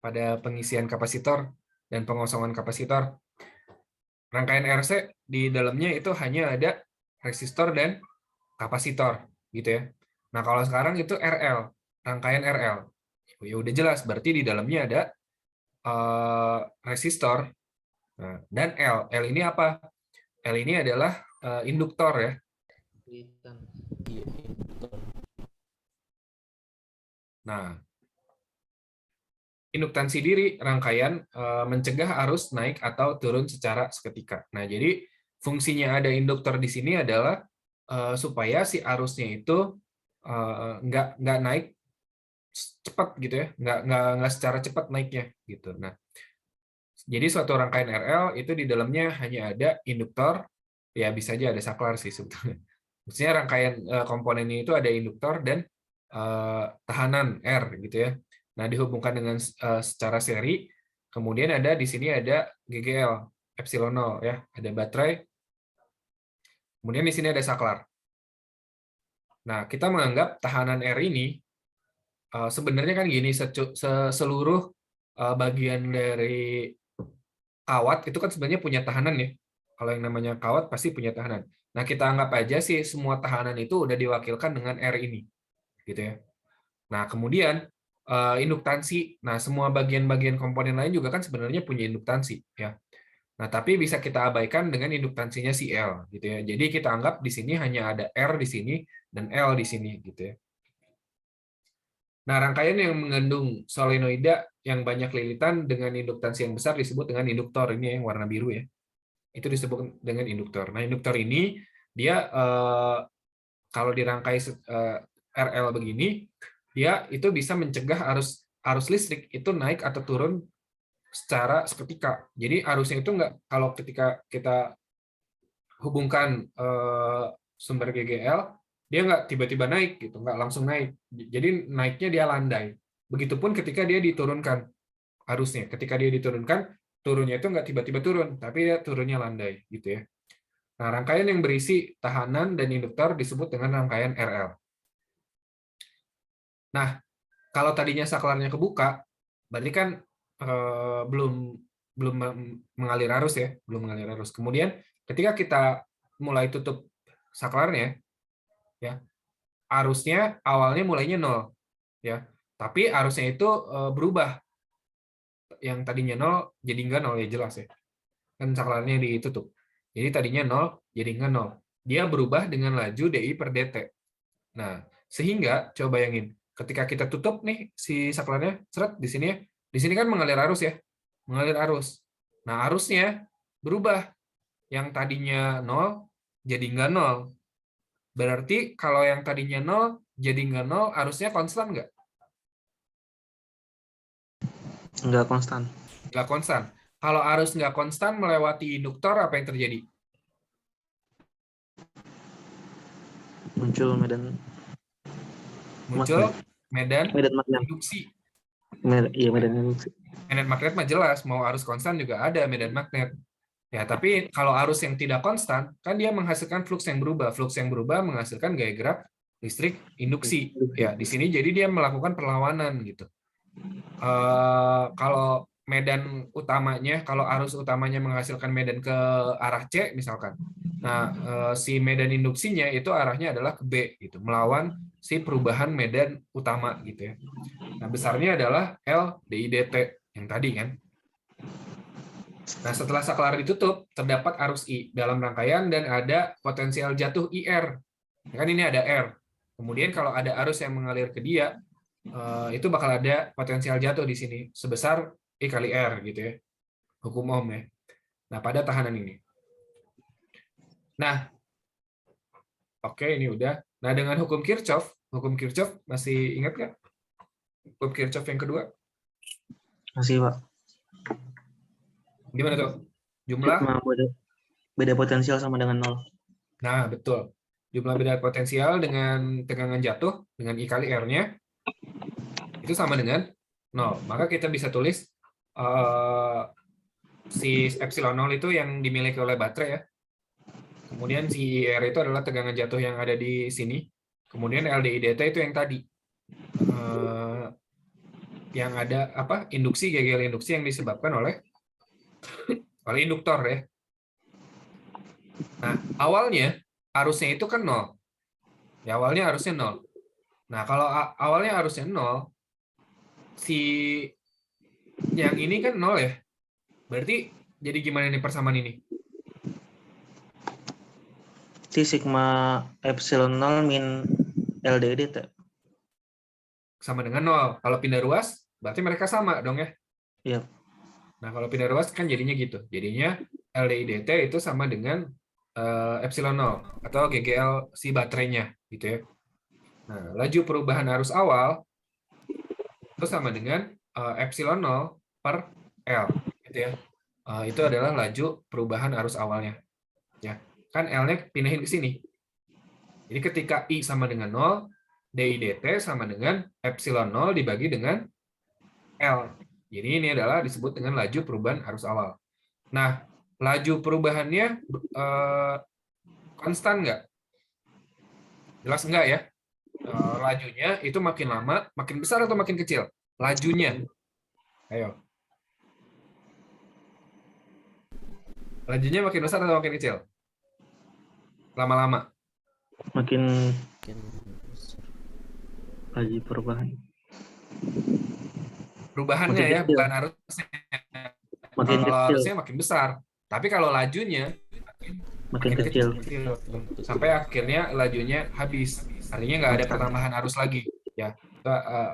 pada pengisian kapasitor dan pengosongan kapasitor. Rangkaian RC di dalamnya itu hanya ada resistor dan kapasitor, gitu ya. Nah, kalau sekarang itu RL, rangkaian RL. Ya udah jelas, berarti di dalamnya ada resistor. Nah, dan L. L ini apa? L ini adalah induktor ya. Iya, betul. Nah, induktansi diri rangkaian mencegah arus naik atau turun secara seketika. Nah, jadi fungsinya ada induktor di sini adalah supaya si arusnya itu nggak naik cepat gitu ya, nggak secara cepat naiknya gitu. Nah, jadi suatu rangkaian RL itu di dalamnya hanya ada induktor, ya bisa aja ada saklar sih sebetulnya. Maksudnya rangkaian komponennya itu ada induktor dan tahanan R gitu ya. Nah, dihubungkan dengan secara seri, kemudian ada di sini ada GGL epsilon 0 ya, ada baterai. Kemudian di sini ada saklar. Nah, kita menganggap tahanan R ini sebenarnya kan gini, seluruh bagian dari kawat itu kan sebenarnya punya tahanan ya. Kalau yang namanya kawat pasti punya tahanan. Nah, kita anggap aja sih semua tahanan itu udah diwakilkan dengan R ini. Gitu ya. Nah, kemudian induktansi. Nah, semua bagian-bagian komponen lain juga kan sebenarnya punya induktansi ya. Nah, tapi bisa kita abaikan dengan induktansinya si L gitu ya. Jadi kita anggap di sini hanya ada R di sini dan L di sini gitu ya. Nah, rangkaian yang mengandung solenoida yang banyak lilitan dengan induktansi yang besar disebut dengan induktor. Ini yang warna biru ya. Itu disebut dengan induktor. Nah, induktor ini dia kalau dirangkai RL begini, dia itu bisa mencegah arus listrik itu naik atau turun secara seketika. Jadi arusnya itu nggak, kalau ketika kita hubungkan sumber GGL, dia nggak tiba-tiba naik gitu, nggak langsung naik. Jadi naiknya dia landai. Begitupun ketika dia diturunkan arusnya, ketika dia diturunkan, turunnya itu nggak tiba-tiba turun, tapi dia turunnya landai gitu ya. Nah, rangkaian yang berisi tahanan dan induktor disebut dengan rangkaian RL. Nah, kalau tadinya saklarnya kebuka, berarti kan belum mengalir arus ya, belum mengalir arus. Kemudian ketika kita mulai tutup saklarnya, ya arusnya awalnya mulainya 0, ya, tapi arusnya itu berubah, yang tadinya 0 jadi nggak 0 ya, jelas ya, kan saklarnya ditutup. Jadi tadinya 0 jadi nggak 0. Dia berubah dengan laju DI per dt. Nah, sehingga coba bayangin, ketika kita tutup nih si saklarnya, seret di sini ya, di sini kan mengalir arus ya, mengalir arus. Nah, arusnya berubah, yang tadinya 0 jadi nggak 0. Berarti kalau yang tadinya 0 jadi nggak 0, arusnya konstan nggak? Nggak konstan. Nggak konstan. Kalau arus nggak konstan melewati induktor, apa yang terjadi? Muncul medan Muncul magnet. medan Magnet. induksi. Iya, medan induksi. Medan magnet mah jelas, mau arus konstan juga ada medan magnet. Ya, tapi kalau arus yang tidak konstan, kan dia menghasilkan flux yang berubah. Flux yang berubah menghasilkan gaya gerak listrik induksi. Ya, di sini jadi dia melakukan perlawanan gitu. Kalau medan utamanya, kalau arus utamanya menghasilkan medan ke arah C misalkan. Nah, si medan induksinya itu arahnya adalah ke B gitu, melawan si perubahan medan utama gitu ya. Nah, besarnya adalah L dI dt yang tadi kan. Nah, setelah saklar ditutup, terdapat arus I dalam rangkaian dan ada potensial jatuh IR. Kan ini ada R. Kemudian kalau ada arus yang mengalir ke dia, itu bakal ada potensial jatuh di sini sebesar I kali R gitu ya. Hukum Ohm ya. Nah, pada tahanan ini. Nah, oke, ini udah. Nah, dengan hukum Kirchhoff masih ingat nggak? Hukum Kirchhoff yang kedua? Masih, Pak. Gimana tuh? Jumlah? Beda potensial sama dengan 0. Nah, betul. Jumlah beda potensial dengan tegangan jatuh, dengan I kali R-nya, itu sama dengan 0. Maka kita bisa tulis si epsilon 0 itu yang dimiliki oleh baterai ya. Kemudian si IR itu adalah tegangan jatuh yang ada di sini. Kemudian LDI dt itu yang tadi. Yang ada induksi, GGL induksi yang disebabkan oleh induktor ya. Nah, awalnya arusnya itu kan 0. Ya, awalnya arusnya 0. Nah, kalau awalnya arusnya 0, si yang ini kan 0 ya. Berarti jadi gimana nih persamaan ini? T sigma epsilon 0 min LDI dt. Sama dengan 0. Kalau pindah ruas, berarti mereka sama dong ya? Iya. Nah, kalau pindah ruas kan jadinya gitu. Jadinya LDI dt itu sama dengan epsilon 0 atau GGL si baterainya gitu ya. Nah, laju perubahan arus awal itu sama dengan epsilon 0 per L gitu ya. Itu adalah laju perubahan arus awalnya. Ya. Kan L-nya pindahin ke sini. Jadi ketika I sama dengan 0, DI dt sama dengan epsilon 0 dibagi dengan L. Jadi ini adalah disebut dengan laju perubahan arus awal. Nah, laju perubahannya konstan nggak? Jelas nggak ya? Lajunya itu makin lama, makin besar atau makin kecil? Lajunya. Ayo. Lajunya makin besar atau makin kecil? Lama-lama. Makin besar. laju perubahan. Perubahannya Makin ya, kecil. bukan arusnya. Makin Kalau kecil. arusnya makin besar. Tapi kalau lajunya Makin kecil. sampai akhirnya lajunya habis. Artinya nggak ada pertambahan arus lagi. Ya,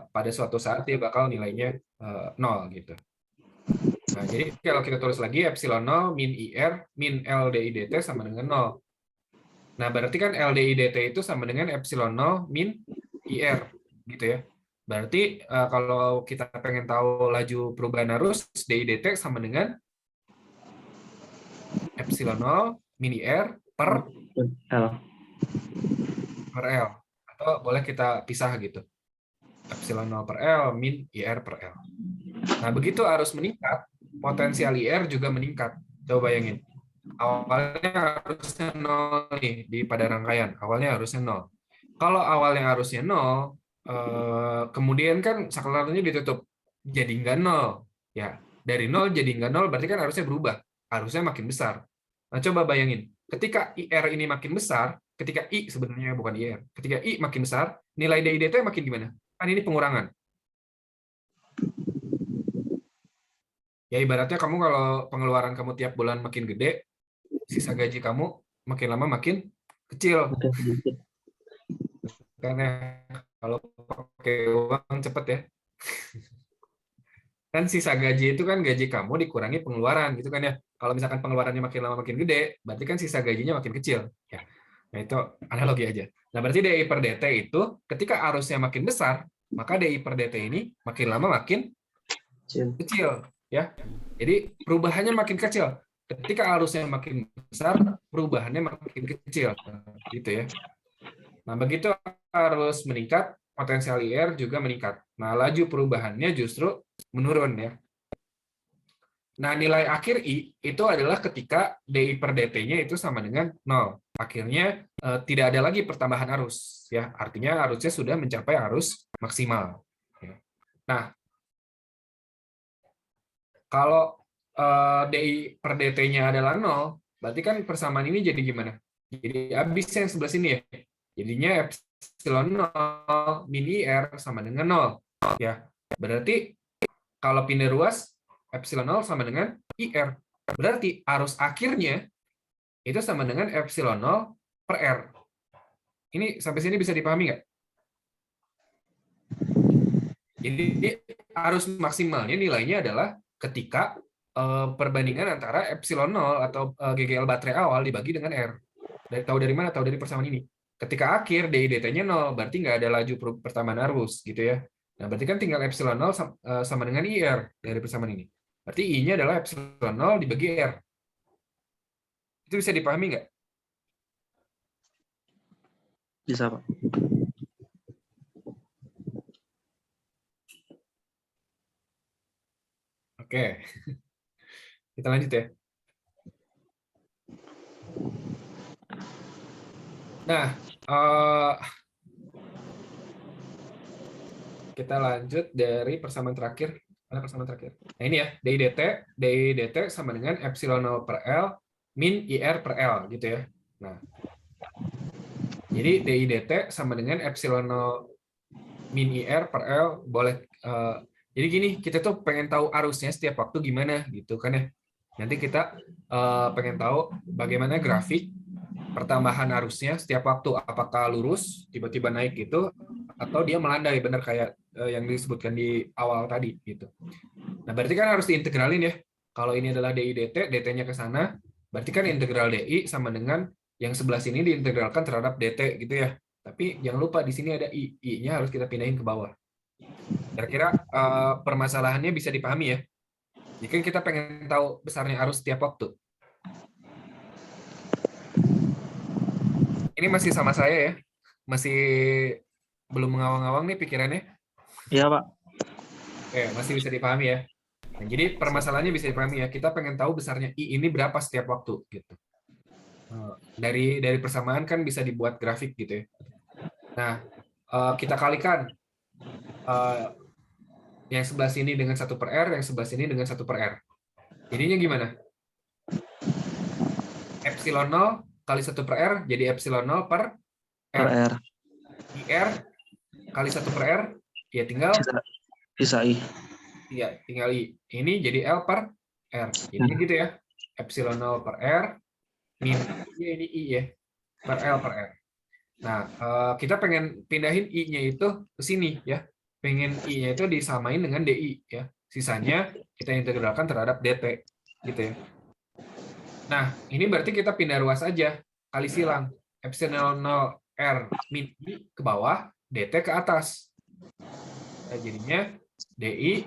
pada suatu saat dia bakal nilainya 0 gitu. Nah, jadi kalau kita tulis lagi epsilon 0 min IR min LDI dt sama dengan 0. Nah, berarti kan LDI dt itu sama dengan epsilon 0 min IR, gitu ya. Berarti kalau kita pengen tahu laju perubahan arus, DI dt sama dengan epsilon 0 min IR per L. L. Atau boleh kita pisah gitu. Epsilon 0 per L min IR per L. Nah, begitu arus meningkat, potensial IR juga meningkat. Coba bayangin. Awalnya harusnya 0 nih di pada rangkaian. Awalnya harusnya 0. Kalau awalnya harusnya 0, kemudian kan saklarnya ditutup. Jadi nggak 0. Ya, dari 0 jadi nggak 0 berarti kan harusnya berubah. Harusnya makin besar. Nah, coba bayangin. Ketika IR ini makin besar, ketika I sebenarnya bukan IR. Ketika I makin besar, nilai DI dt makin gimana? Kan ini pengurangan. Ya ibaratnya kamu kalau pengeluaran kamu tiap bulan makin gede, sisa gaji kamu makin lama makin kecil. Oke, sedikit. Karena kalau pakai uang cepet ya. Kan sisa gaji itu kan gaji kamu dikurangi pengeluaran gitu kan ya. Kalau misalkan pengeluarannya makin lama makin gede, berarti kan sisa gajinya makin kecil. Ya. Nah itu analogi aja. Nah berarti DI per DT itu ketika arusnya makin besar, maka DI per DT ini makin lama makin kecil. Ya. Jadi perubahannya makin kecil. Ketika arusnya makin besar, perubahannya makin kecil. Gitu ya. Nah, begitu arus meningkat, potensial IR juga meningkat. Nah, laju perubahannya justru menurun ya. Nah, nilai akhir I itu adalah ketika DI per DT-nya itu sama dengan 0. Akhirnya tidak ada lagi pertambahan arus ya. Artinya arusnya sudah mencapai arus maksimal. Nah, kalau DI per DT-nya adalah 0, berarti kan persamaan ini jadi gimana? Jadi habis yang sebelah sini ya. Jadinya epsilon 0 min IR sama dengan 0. Ya. Berarti kalau pindah ruas, epsilon 0 sama dengan IR. Berarti arus akhirnya itu sama dengan epsilon 0 per R. Ini sampai sini bisa dipahami nggak? Jadi arus maksimalnya nilainya adalah ketika perbandingan antara epsilon 0 atau GGL baterai awal dibagi dengan R. Tahu dari mana? Tahu dari persamaan ini. Ketika akhir DI dt-nya 0, berarti nggak ada laju pertambahan arus gitu ya. Nah, berarti kan tinggal epsilon 0 sama dengan IR dari persamaan ini. Berarti I-nya adalah epsilon 0 dibagi R. Itu bisa dipahami nggak? Bisa, Pak. Oke. Kita lanjut ya. Nah, kita lanjut dari persamaan terakhir. Mana persamaan terakhir? Nah ini ya, DI dt sama dengan epsilon 0 per L min IR per L gitu ya. Nah, jadi DI dt sama dengan epsilon 0 min IR per L boleh. Jadi gini, kita tuh pengen tahu arusnya setiap waktu gimana gitu kan ya. Nanti kita pengen tahu bagaimana grafik pertambahan arusnya setiap waktu, apakah lurus tiba-tiba naik gitu atau dia melandai benar kayak yang disebutkan di awal tadi gitu. Nah, berarti kan harus diintegralin ya. Kalau ini adalah DI dt, dt-nya ke sana, berarti kan integral DI sama dengan yang sebelah sini diintegralkan terhadap dt gitu ya. Tapi jangan lupa di sini ada I. I-nya harus kita pindahin ke bawah. Kira-kira permasalahannya bisa dipahami ya. Jika kita pengen tahu besarnya arus setiap waktu. Ini masih sama saya ya? Masih belum mengawang-awang nih pikirannya? Iya, Pak. Oke, masih bisa dipahami ya? Nah, jadi permasalahannya bisa dipahami ya. Kita pengen tahu besarnya I ini berapa setiap waktu gitu. Dari persamaan kan bisa dibuat grafik gitu ya. Nah, kita kalikan yang sebelah sini dengan 1 per R, yang sebelah sini dengan 1 per R. Jadinya gimana? Epsilon 0 kali 1 per R jadi epsilon 0 per Per R. R. IR kali 1 per R, ya tinggal Bisa I. iya, tinggal I. Ini jadi L per R. Jadi gitu ya. Epsilon 0 per R min ya ini I ya. Per L per R. Nah, kita pengen pindahin I-nya itu ke sini ya. Pengen I-nya itu disamain dengan DI ya. Sisanya kita integralkan terhadap DT gitu ya. Nah, ini berarti kita pindah ruas aja kali silang. epsilon 0 R min I ke bawah, DT ke atas. Nah, jadinya DI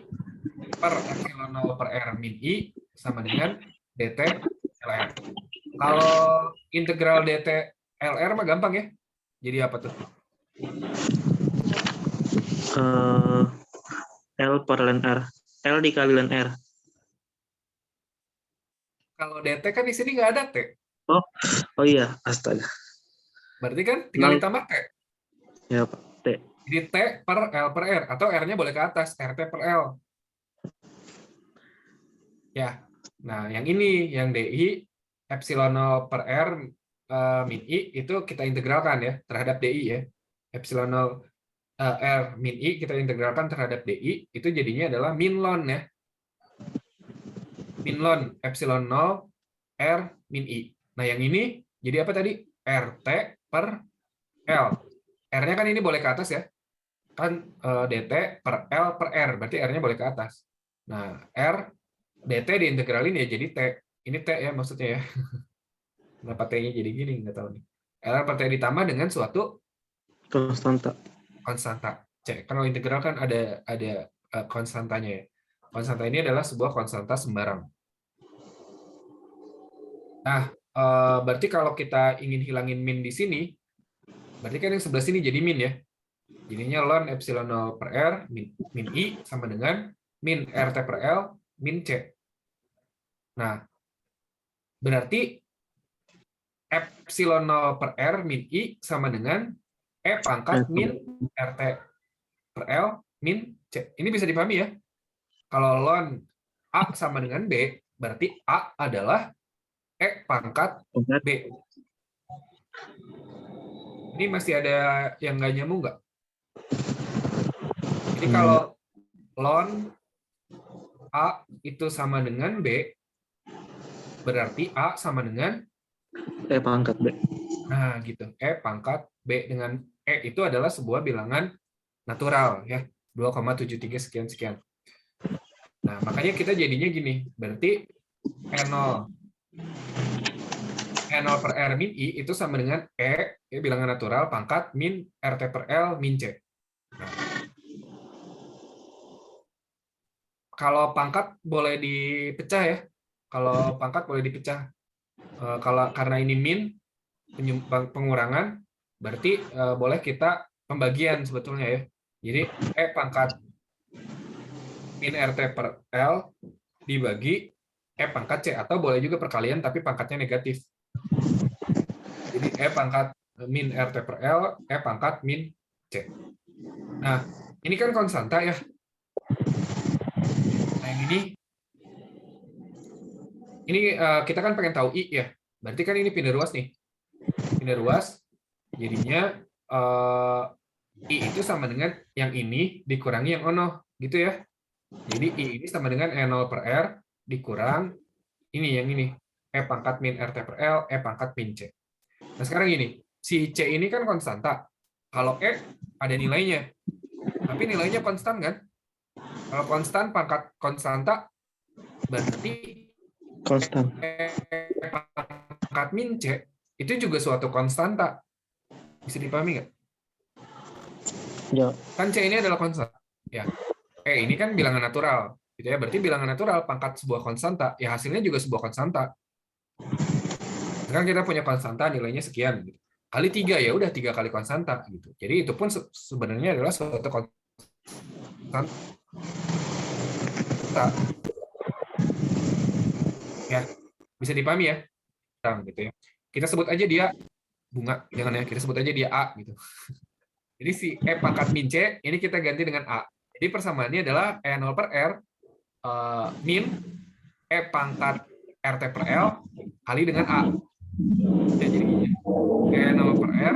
per epsilon 0 per R min I sama dengan DT LR. Kalau integral DT LR mah gampang ya. Jadi apa tuh? L per ln R. L dikali ln R. Kalau DT kan di sini nggak ada T. Oh iya, astaga. Berarti kan tinggal Nol. ditambah T. Ya, Pak. T. Jadi T per L per R. Atau R-nya boleh ke atas, RT per L. Ya, nah yang ini, yang DI epsilon 0 per R min I itu kita integralkan ya terhadap DI ya. Epsilon 0 R min I kita integralkan terhadap DI, itu jadinya adalah min ln ya. Min ln epsilon 0 R min I. Nah yang ini jadi apa tadi? RT per L. R-nya kan ini boleh ke atas ya. Kan DT per L per R, berarti R-nya boleh ke atas. Nah, R DT diintegralin ya jadi T. Ini T ya maksudnya ya. Kenapa T-nya jadi gini? Nggak tahu nih. LR per T ditambah dengan suatu Konstanta. konstanta. C. Kalau integral kan ada konstantanya ya. Konstanta ini adalah sebuah konstanta sembarang. Nah, berarti kalau kita ingin hilangin min di sini, berarti kan yang sebelah sini jadi min ya. Jadinya ln epsilon 0 per R min I sama dengan min RT per L min C. Nah, berarti epsilon 0 per R min I sama dengan E pangkat min RT per L min C. Ini bisa dipahami ya. Kalau ln A sama dengan B, berarti A adalah E pangkat B. Ini masih ada yang nggak nyambung nggak? Jadi kalau ln A itu sama dengan B, berarti A sama dengan E pangkat B. nah gitu. E pangkat B dengan E itu adalah sebuah bilangan natural ya. 2,73 sekian-sekian. Nah, makanya kita jadinya gini. Berarti E0 per R min I itu sama dengan E bilangan natural pangkat min RT per L min C. Nah, kalau pangkat boleh dipecah ya. Kalau pangkat boleh dipecah. Kalau karena ini min pengurangan, berarti boleh kita pembagian sebetulnya ya. Jadi E pangkat min RT per L dibagi E pangkat C, atau boleh juga perkalian tapi pangkatnya negatif. Jadi E pangkat min RT per L, E pangkat min C. Nah, ini kan konstanta ya. Nah, yang ini kita kan pengen tahu I ya. Berarti kan ini pindah ruas nih. Pindah ruas, jadinya I itu sama dengan yang ini dikurangi yang ono, gitu ya. Jadi I ini sama dengan E0 per R dikurang ini yang ini. E pangkat min RT per L, E pangkat min C. Nah sekarang gini, si C ini kan konstanta. Kalau E ada nilainya, tapi nilainya konstan kan? Kalau konstan pangkat konstanta, berarti Konstan. E pangkat min C itu juga suatu konstanta. Bisa dipahami nggak? Ya. Kan C ini adalah konstan. Ya. E ini kan bilangan natural. Gitu ya. Berarti bilangan natural pangkat sebuah konstanta, ya hasilnya juga sebuah konstanta. Sekarang kita punya konstanta nilainya sekian. Gitu. Kali 3 ya udah 3 kali konstanta. Gitu. Jadi itu pun sebenarnya adalah suatu konstanta. Ya, bisa dipahami ya. Gitu ya. Kita sebut aja dia bunga, jangan ya, kita sebut aja dia A gitu. Jadi si E pangkat min C ini kita ganti dengan A. Jadi persamaannya adalah E0 per R min E pangkat RT per L kali dengan A. Ya, jadi E0 per R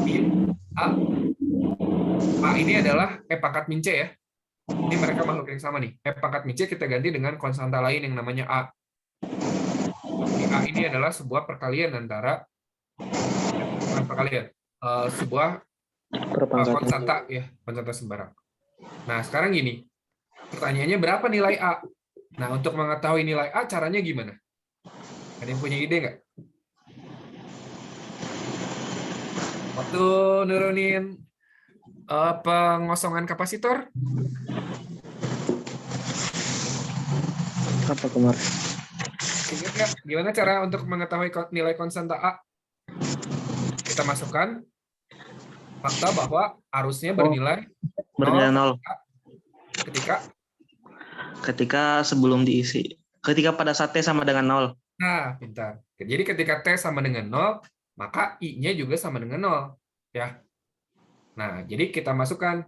min A. A ini adalah E pangkat min C ya. Ini mereka makhluk yang sama nih. E pangkat min C kita ganti dengan konstanta lain yang namanya A. A ini adalah sebuah perkalian antara sebuah konstanta ya, konstanta sembarang. Nah, sekarang gini. Pertanyaannya berapa nilai A? Nah, untuk mengetahui nilai A caranya gimana? Ada yang punya ide nggak? Waktu nurunin pengosongan kapasitor, Apa kemarin? ingat nggak gimana cara untuk mengetahui nilai konstanta A? Kita masukkan fakta bahwa arusnya bernilai Bernilai 0 nol ketika sebelum diisi. Ketika pada saat T sama dengan nol. nah, pintar. Jadi ketika T sama dengan 0, maka I-nya juga sama dengan 0. Ya. Nah, jadi kita masukkan.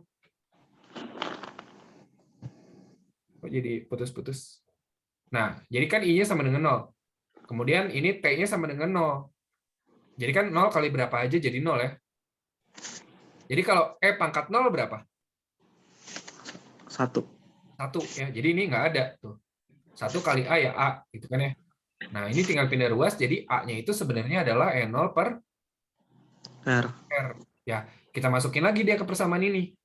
Kok jadi putus-putus? Nah, jadi kan I-nya sama dengan 0. Kemudian ini T-nya sama dengan 0. Jadi kan 0 kali berapa aja jadi 0 ya. Jadi kalau E pangkat 0 berapa? 1. 1 ya. Jadi ini nggak ada tuh. 1 kali A ya A gitu kan ya. Nah, ini tinggal pindah ruas jadi A-nya itu sebenarnya adalah E0 per R. R. Ya, kita masukin lagi dia ke persamaan ini.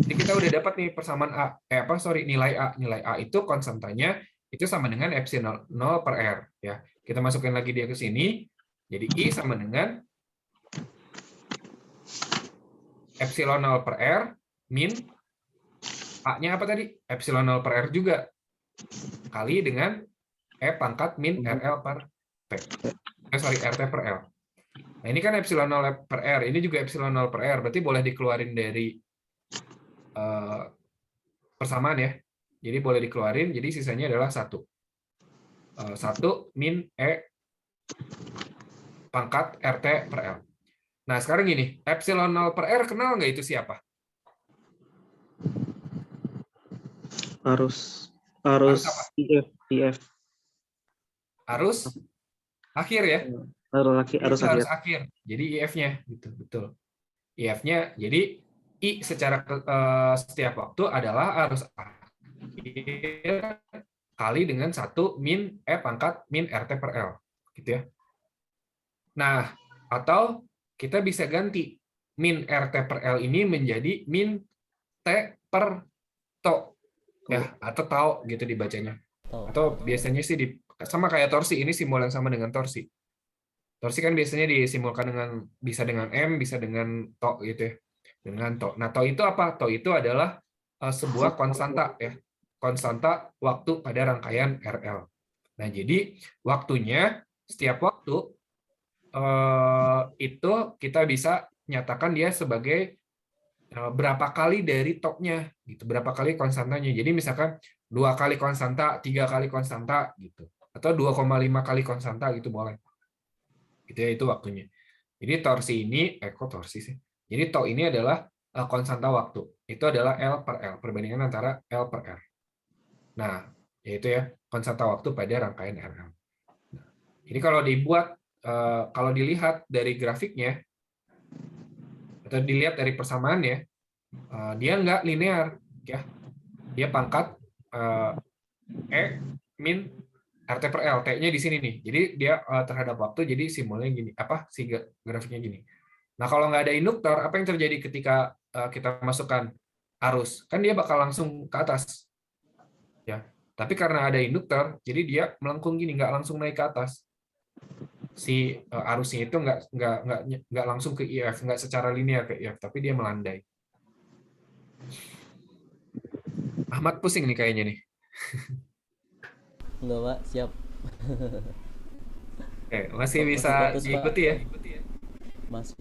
Jadi kita udah dapat nih persamaan A. Nilai A. Nilai A itu konstantanya itu sama dengan epsilon 0 per R ya. Kita masukin lagi dia ke sini. Jadi I sama dengan epsilon 0 per R min A-nya apa tadi? Epsilon 0 per R juga. Kali dengan E pangkat min RL per T. RT per L. Nah, ini kan epsilon 0 per R. Ini juga epsilon 0 per R. Berarti boleh dikeluarin dari persamaan ya. Jadi boleh dikeluarin. Jadi sisanya adalah 1. 1 min E pangkat RT per L. Nah, sekarang gini. Epsilon 0 per R kenal nggak itu siapa? Arus apa? IF. Arus akhir ya. Arus Harus akhir. akhir. Jadi IF-nya gitu, betul. IF-nya jadi I secara setiap waktu adalah arus akhir kali dengan 1 min E pangkat min RT per L. Gitu ya. Nah, atau kita bisa ganti min RT per L ini menjadi min T per TO. Ya, atau tau gitu dibacanya. Atau biasanya sih sama kayak torsi, ini simbol yang sama dengan torsi. Torsi kan biasanya disimbolkan dengan bisa dengan M, bisa dengan TO gitu ya. Dengan TO. Nah, TO itu apa? TO itu adalah sebuah konstanta ya. Konstanta waktu pada rangkaian RL. Nah, jadi waktunya setiap waktu itu kita bisa nyatakan dia sebagai berapa kali dari TO-nya gitu, berapa kali konstantanya. Jadi misalkan 2 kali konstanta, 3 kali konstanta gitu. Atau 2,5 kali konstanta gitu boleh. Gitu ya, itu waktunya. Jadi torsi ini kok torsi sih. Jadi TO ini adalah konstanta waktu. Itu adalah L per L, perbandingan antara L per R. Nah, yaitu ya konstanta waktu pada rangkaian RL. Nah, ini kalau dibuat kalau dilihat dari grafiknya atau dilihat dari persamaannya, dia nggak linear ya. Dia pangkat E min RT per L, T-nya di sini nih. Jadi dia terhadap waktu, jadi simbolnya gini, si grafiknya gini. Nah, kalau nggak ada induktor, apa yang terjadi ketika kita masukkan arus? Kan dia bakal langsung ke atas. Ya. Tapi karena ada induktor, jadi dia melengkung gini, nggak langsung naik ke atas. Si arusnya itu nggak langsung ke IF, nggak secara linear ke IF, tapi dia melandai. Ahmad pusing nih kayaknya nih. Enggak, Pak. Siap. Oke, masih bisa Bagus, Pak. diikuti ya? Masuk.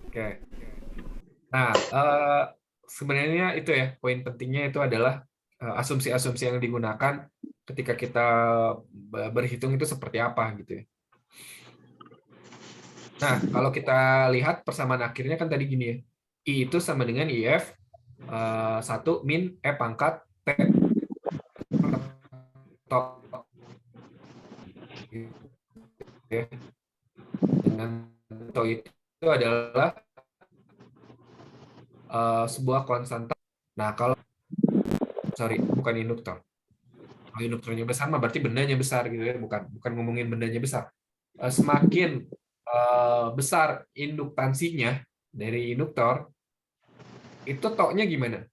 Oke. Nah, sebenarnya itu ya, poin pentingnya itu adalah asumsi-asumsi yang digunakan ketika kita berhitung itu seperti apa gitu ya. Nah, kalau kita lihat persamaan akhirnya kan tadi gini ya. I itu sama dengan IF 1 min E pangkat T TO. Dengan TO itu adalah sebuah konstanta. Nah, kalau bukan induktor. Kalau induktornya besar mah berarti bendanya besar gitu ya, bukan ngomongin bendanya besar. Semakin besar induktansinya dari induktor, itu TO-nya gimana?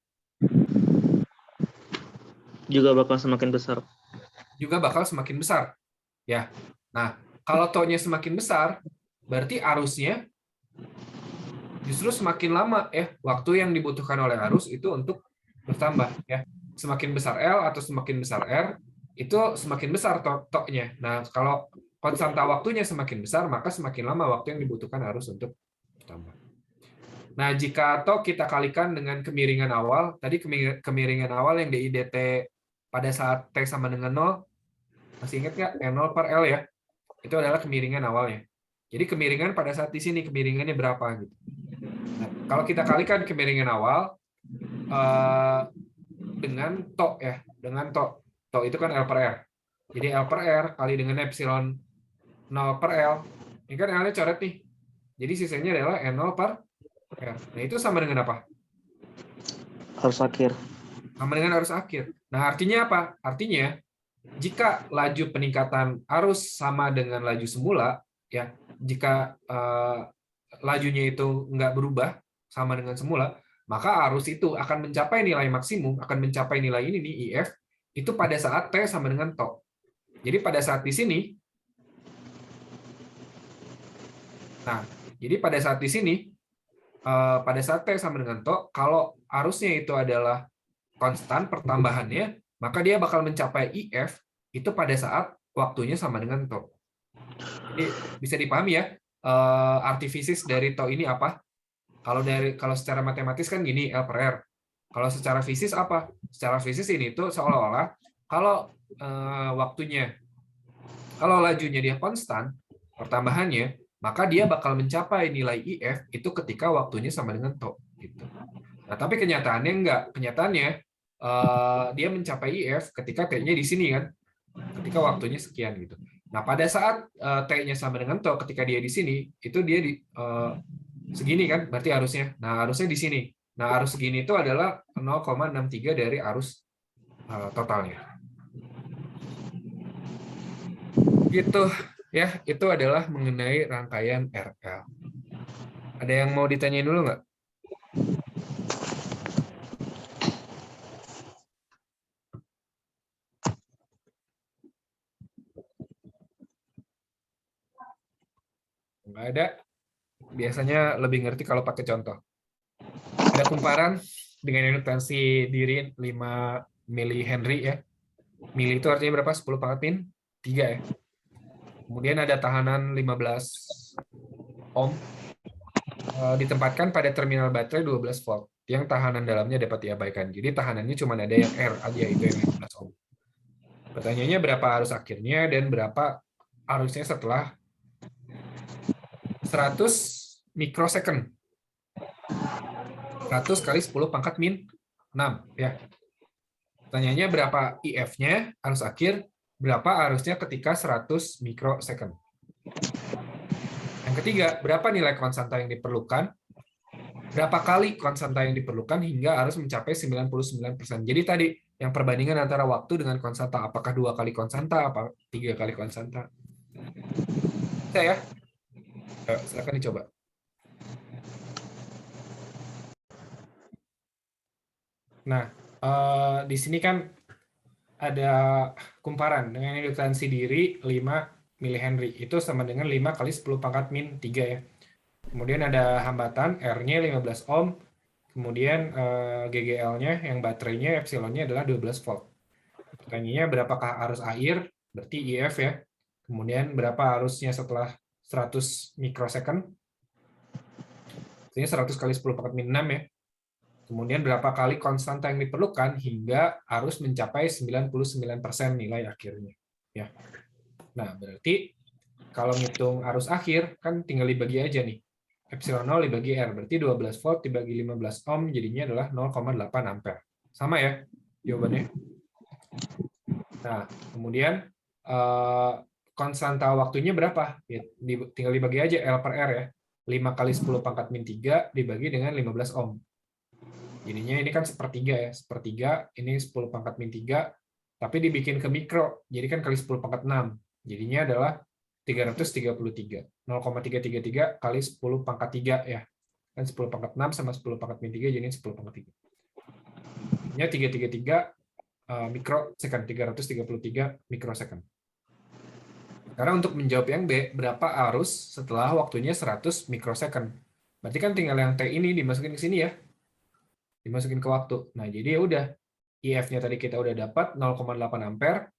Juga bakal semakin besar. Juga bakal semakin besar. Ya. Nah, kalau TO-nya semakin besar, berarti arusnya justru semakin lama ya waktu yang dibutuhkan oleh arus itu untuk bertambah ya. Semakin besar L atau semakin besar R itu semakin besar toknya. Nah, kalau konstanta waktunya semakin besar, maka semakin lama waktu yang dibutuhkan arus untuk bertambah. Nah, jika tok kita kalikan dengan kemiringan awal, tadi kemiringan awal yang DIDT pada saat T sama dengan 0, masih ingat nggak? N0 per L ya. Itu adalah kemiringan awalnya. Jadi kemiringan pada saat di sini kemiringannya berapa gitu. Nah, kalau kita kalikan kemiringan awal dengan tok ya, dengan tok. Tok itu kan L per R. Jadi L per R kali dengan epsilon 0 per L. Ini kan L-nya coret nih. Jadi sisanya adalah N0 per R. Nah, itu sama dengan apa? Arus akhir. Sama dengan arus akhir. Nah, artinya apa? Artinya jika laju peningkatan arus sama dengan laju semula, ya, jika lajunya itu nggak berubah sama dengan semula, maka arus itu akan mencapai nilai maksimum, akan mencapai nilai ini nih IF itu pada saat T sama dengan tok. Jadi pada saat di sini, nah, jadi pada saat di sini, pada saat T sama dengan tok, kalau arusnya itu adalah konstan pertambahannya, maka dia bakal mencapai IF itu pada saat waktunya sama dengan tok. Jadi bisa dipahami ya, arti fisis dari tok ini apa? Kalau secara matematis kan gini L per R. Kalau secara fisis apa? Secara fisis ini tuh seolah-olah kalau kalau lajunya dia konstan pertambahannya, maka dia bakal mencapai nilai IF itu ketika waktunya sama dengan tok. Gitu. Nah, tapi kenyataannya enggak. Kenyataannya dia mencapai IF ketika T-nya di sini kan, ketika waktunya sekian gitu. Nah, pada saat T-nya sama dengan tok, ketika dia di sini, itu dia di segini kan, berarti arusnya. Nah, arusnya di sini. Nah, arus segini itu adalah 0,63 dari arus totalnya. Gitu ya, itu adalah mengenai rangkaian RL. Ada yang mau ditanyain dulu nggak? Nggak ada. Biasanya lebih ngerti kalau pakai contoh. Ada kumparan dengan induktansi diri 5 mH ya. Mili itu artinya berapa? 10 pangkat min 3 ya. Kemudian ada tahanan 15 ohm ditempatkan pada terminal baterai 12 volt yang tahanan dalamnya dapat diabaikan. Jadi tahanannya cuma ada yang R aja, itu yang 15 ohm. Pertanyaannya berapa arus akhirnya dan berapa arusnya setelah 100 mikrosecond. 100 kali 10 pangkat min 6 ya. Pertanyaannya berapa IF-nya arus akhir, berapa arusnya ketika 100 mikrosecond. Yang ketiga, berapa nilai konstanta yang diperlukan? Berapa kali konstanta yang diperlukan hingga arus mencapai 99%. Jadi tadi yang perbandingan antara waktu dengan konstanta, apakah 2 kali konstanta, apa 3 kali konstanta. Bisa ya? Silakan dicoba. Nah, di sini kan ada kumparan dengan induktansi diri 5 mH. Itu sama dengan 5 kali 10 pangkat min 3 ya. Kemudian ada hambatan, R-nya 15 ohm. Kemudian GGL-nya, yang baterainya, epsilonnya adalah 12 volt. Pertanyaannya berapakah arus air, berarti IF ya. Kemudian berapa arusnya setelah 100 mikrosecond. Artinya 100 kali 10 pangkat min 6 ya. Kemudian berapa kali konstanta yang diperlukan hingga arus mencapai 99% nilai akhirnya. Ya. Nah, berarti kalau ngitung arus akhir, kan tinggal dibagi aja nih. Epsilon 0 dibagi R, berarti 12 volt dibagi 15 ohm, jadinya adalah 0,8 ampere. Sama ya jawabannya? Nah, kemudian konstanta waktunya berapa? Ya, tinggal dibagi aja L per R ya. 5 kali 10 pangkat min 3 dibagi dengan 15 ohm. Jadinya ini kan sepertiga ya, sepertiga, ini 10 pangkat min 3, tapi dibikin ke mikro, jadi kan kali 10 pangkat 6. Jadinya adalah 333. 0,333 kali 10 pangkat 3 ya. Kan 10 pangkat 6 sama 10 pangkat min 3, jadi 10 pangkat 3. Jadinya 333 mikrosecond, 333 mikrosecond. Sekarang untuk menjawab yang B, berapa arus setelah waktunya 100 mikrosecond? Berarti kan tinggal yang T ini dimasukin ke sini ya. Dimasukin ke waktu. Nah, jadi ya udah. IF-nya tadi kita udah dapat 0,8 ampere.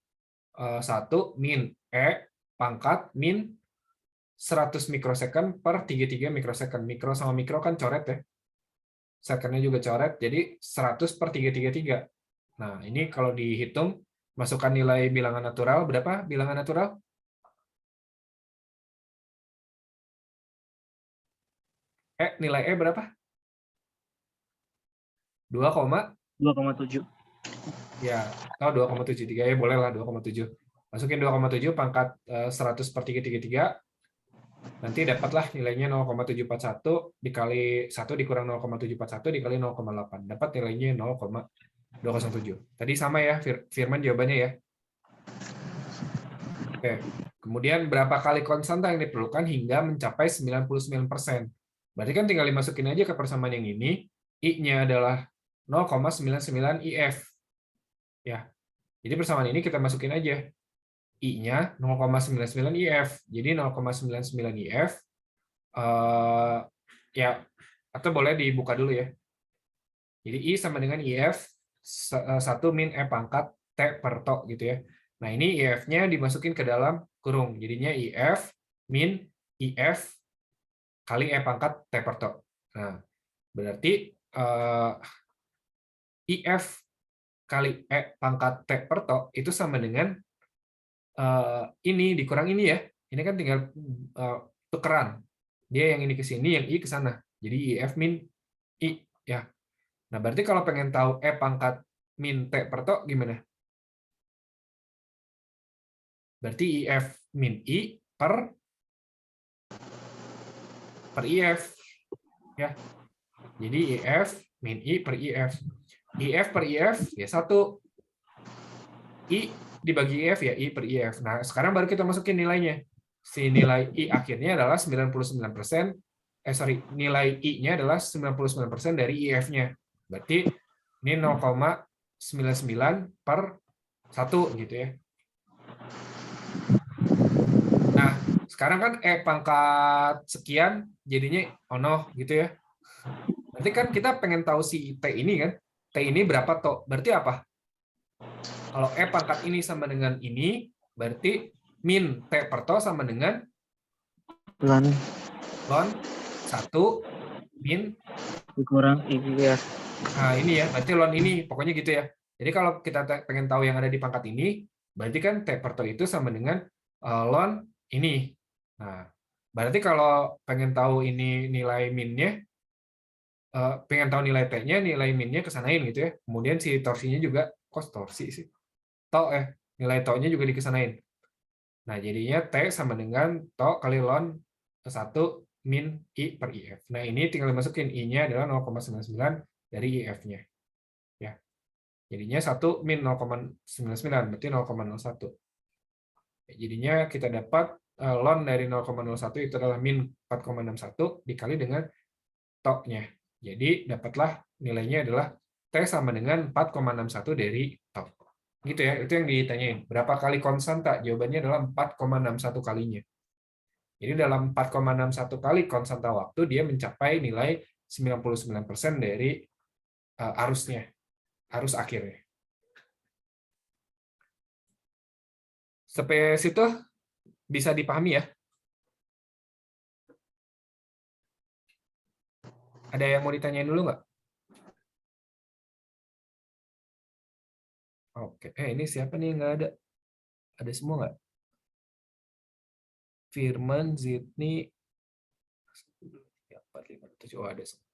1 min E pangkat min 100 mikrosecond per 33 mikrosecond. Mikro sama mikro kan coret ya. Secondnya juga coret, jadi 100 per 333. Nah, ini kalau dihitung, masukkan nilai bilangan natural, berapa bilangan natural? Nilai E berapa? 2,7. Ya, 2,73 ya, boleh lah 2,7. Masukin 2,7 pangkat 100 per 333, nanti dapatlah nilainya 0,741 dikali 1 dikurang 0,741 dikali 0,8. Dapat nilainya 0,207. Tadi sama ya, Firman jawabannya ya. Oke. Kemudian berapa kali konstanta yang diperlukan hingga mencapai 99%? Berarti kan tinggal dimasukin aja ke persamaan yang ini, I-nya adalah 0,99 IF. Ya. Jadi persamaan ini kita masukin aja. I-nya 0,99 IF. Jadi 0,99 IF ya, atau boleh dibuka dulu ya. Jadi I sama dengan IF 1 min E pangkat T per to gitu ya. Nah, ini IF-nya dimasukin ke dalam kurung. Jadinya IF min IF kali E pangkat T per to. Nah, berarti IF kali E pangkat T per to itu sama dengan ini dikurang ini ya. Ini kan tinggal tukeran. Dia yang ini ke sini, yang I ke sana. Jadi IF min I ya. Nah, berarti kalau pengen tahu E pangkat min T per to gimana? Berarti IF min I per IF. Ya. Jadi IF min I per IF. IF per IF ya 1. I dibagi IF ya I per IF. Nah, sekarang baru kita masukin nilainya. Si nilai I akhirnya adalah 99%. Nilai I-nya adalah 99% dari IF-nya. Berarti ini 0,99 per 1 gitu ya. Nah, sekarang kan E pangkat sekian jadinya ono gitu ya. Berarti kan kita pengen tahu si T ini kan. T ini berapa toh? Berarti apa? Kalau E pangkat ini sama dengan ini, berarti min T per to sama dengan Lon 1 min dikurang IF. Nah, ini ya, berarti ln ini, pokoknya gitu ya. Jadi kalau kita pengen tahu yang ada di pangkat ini, berarti kan T per to itu sama dengan ln ini. Nah, berarti kalau pengen tahu ini nilai minnya, pengen tahu nilai T-nya, nilai minnya kesanain gitu ya. Kemudian si torsinya juga, kok torsi sih? Nilai to-nya juga dikesanain. Nah, jadinya T sama dengan to kali ln 1 min I per IF. Nah, ini tinggal dimasukin. I-nya adalah 0,99 dari IF-nya. Ya. Jadinya 1 min 0,99, berarti 0,01. Jadinya kita dapat ln dari 0,01 itu adalah min 4,61 dikali dengan to-nya. Jadi, dapatlah nilainya adalah T sama dengan 4,61 dari to. Gitu ya, itu yang ditanyain. Berapa kali konstanta? Jawabannya adalah 4,61 kalinya. Jadi dalam 4,61 kali konstanta waktu, dia mencapai nilai 99% dari arusnya, arus akhirnya. Sampai situ bisa dipahami ya? Ada yang mau ditanyain dulu nggak? Oke, ini siapa nih yang nggak ada? Ada semua nggak? Firman, Zidni, 4, 5, 7, oh ada semua.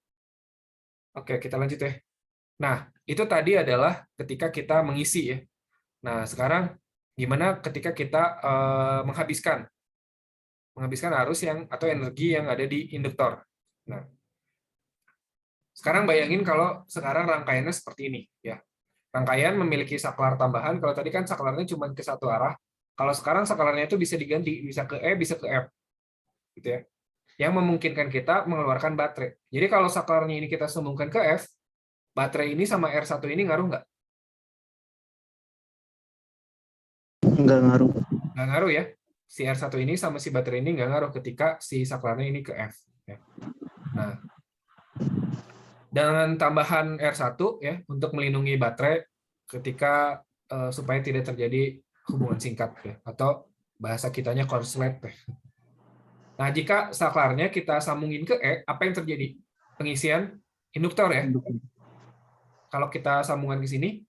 Oke, kita lanjut ya. Nah, itu tadi adalah ketika kita mengisi ya. Nah, sekarang gimana ketika kita menghabiskan arus yang atau energi yang ada di induktor. Nah, sekarang bayangin kalau sekarang rangkaiannya seperti ini ya. Rangkaian memiliki saklar tambahan. Kalau tadi kan saklarnya cuma ke satu arah. Kalau sekarang saklarnya itu bisa diganti, bisa ke E, bisa ke F, gitu ya. Yang memungkinkan kita mengeluarkan baterai. Jadi kalau saklarnya ini kita sambungkan ke F, baterai ini sama R1 ini ngaruh nggak? Nggak ngaruh. Nggak ngaruh ya. Si R1 ini sama si baterai ini nggak ngaruh ketika si saklarnya ini ke F. Ya. Nah, dengan tambahan R1 ya untuk melindungi baterai ketika supaya tidak terjadi hubungan singkat ya, atau bahasa kitanya korslet ya. Nah, jika saklarnya kita sambungin ke E, apa yang terjadi? Pengisian induktor ya. Kalau kita sambungan ke sini,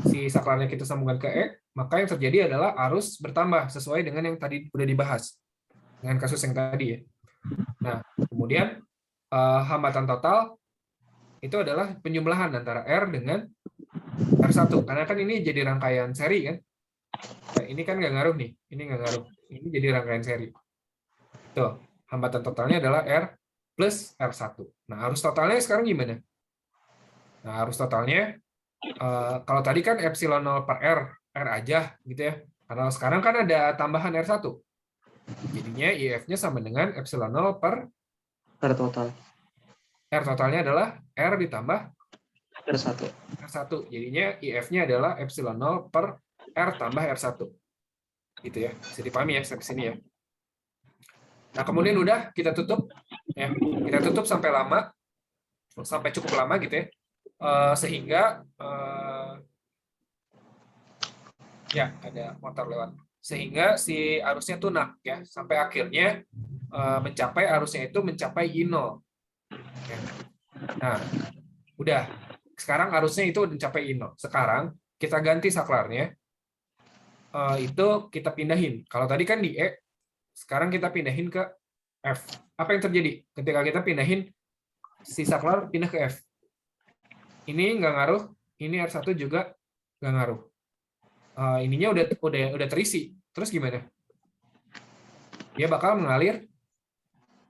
si saklarnya kita sambungkan ke E, maka yang terjadi adalah arus bertambah sesuai dengan yang tadi udah dibahas dengan kasus yang tadi ya. Nah, kemudian hambatan total itu adalah penjumlahan antara R dengan R1. Karena kan ini jadi rangkaian seri kan. Nah, ini kan nggak ngaruh nih. Ini nggak ngaruh. Ini jadi rangkaian seri. Tuh, hambatan totalnya adalah R plus R1. Nah, arus totalnya sekarang gimana? Nah, arus totalnya, kalau tadi kan epsilon 0 per R aja gitu ya. Karena sekarang kan ada tambahan R1. Jadinya IF-nya sama dengan epsilon 0 per R total. R totalnya adalah R ditambah R1. R1. Jadinya IF-nya adalah epsilon 0 per R tambah R1. Gitu ya. Bisa dipahami ya sampai sini ya. Nah, kemudian udah kita tutup ya. Kita tutup sampai lama, sampai cukup lama gitu ya. Sehingga ya ada motor lewat. Sehingga si arusnya tunak ya, sampai akhirnya mencapai arusnya itu mencapai I0. Ya. Nah, udah. Sekarang arusnya itu mencapai I0. Sekarang kita ganti saklarnya. Itu kita pindahin. Kalau tadi kan di E, sekarang kita pindahin ke F. Apa yang terjadi ketika kita pindahin si saklar pindah ke F? Ini nggak ngaruh, ini R1 juga nggak ngaruh. Ininya udah terisi. Terus gimana? Dia bakal mengalir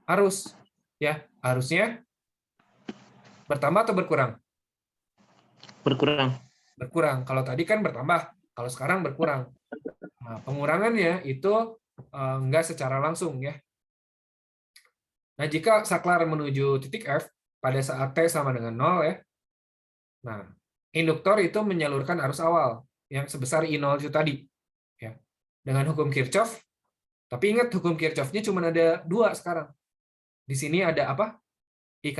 arus. Ya, arusnya bertambah atau berkurang? Berkurang. Berkurang. Kalau tadi kan bertambah, kalau sekarang berkurang. Nah, pengurangannya itu nggak secara langsung ya. Nah, jika saklar menuju titik F pada saat T sama dengan 0 ya. Nah, induktor itu menyalurkan arus awal yang sebesar I0 itu tadi. Ya. Dengan hukum Kirchhoff. Tapi ingat hukum Kirchhoff-nya cuma ada 2 sekarang. Di sini ada apa? I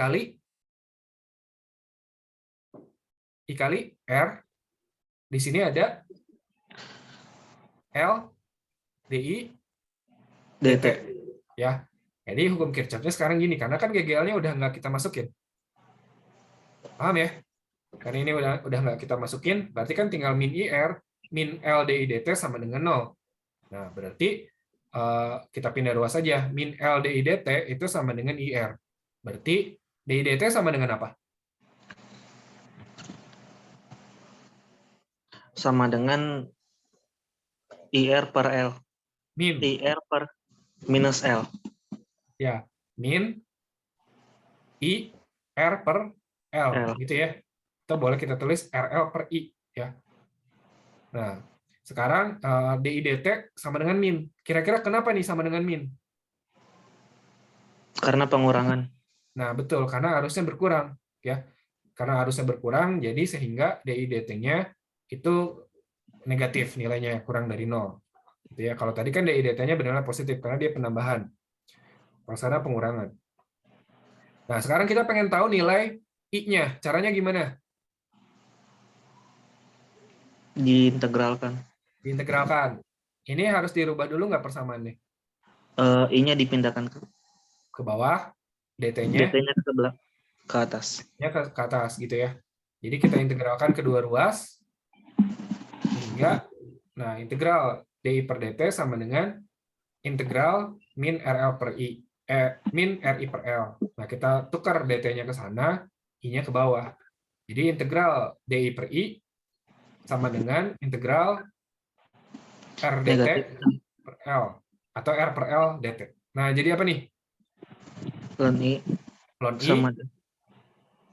kali R. Di sini ada L DI dt. Ya. Jadi hukum Kirchhoff-nya sekarang gini, karena kan GGL-nya udah nggak kita masukin. Paham ya? Karena ini udah nggak kita masukin, berarti kan tinggal min IR, min L DI dt sama dengan 0. Nah, berarti kita pindah ruas saja. Min L DI dt itu sama dengan IR. Berarti DI dt sama dengan apa? Sama dengan IR per L. Min. IR per minus L. Ya, min IR per L, gitu ya. Atau boleh kita tulis RL per I. Ya. Nah, sekarang DI dt sama dengan min. Kira-kira kenapa nih sama dengan min? Karena pengurangan. Nah, betul, karena arusnya berkurang. Ya. Karena arusnya berkurang, jadi sehingga DI dt-nya itu negatif nilainya, kurang dari 0. Gitu ya. Kalau tadi kan DI dt-nya benar-benar positif, karena dia penambahan. Kalau sana pengurangan. Nah, sekarang kita pengen tahu nilai I-nya. Caranya gimana? Diintegralkan. Diintegralkan. Ini harus dirubah dulu nggak persamaannya? I-nya dipindahkan Ke bawah, dt-nya dt-nya ke sebelah, ke atas. Ya ke atas gitu ya. Jadi kita integralkan kedua ruas sehingga nah integral DI per dt sama dengan integral min RL per I min RI per L. Nah, kita tukar dt-nya ke sana, I-nya ke bawah. Jadi integral DI per I sama dengan integral R dt per L atau R per L dt. Nah, jadi apa nih? Ln I Ln I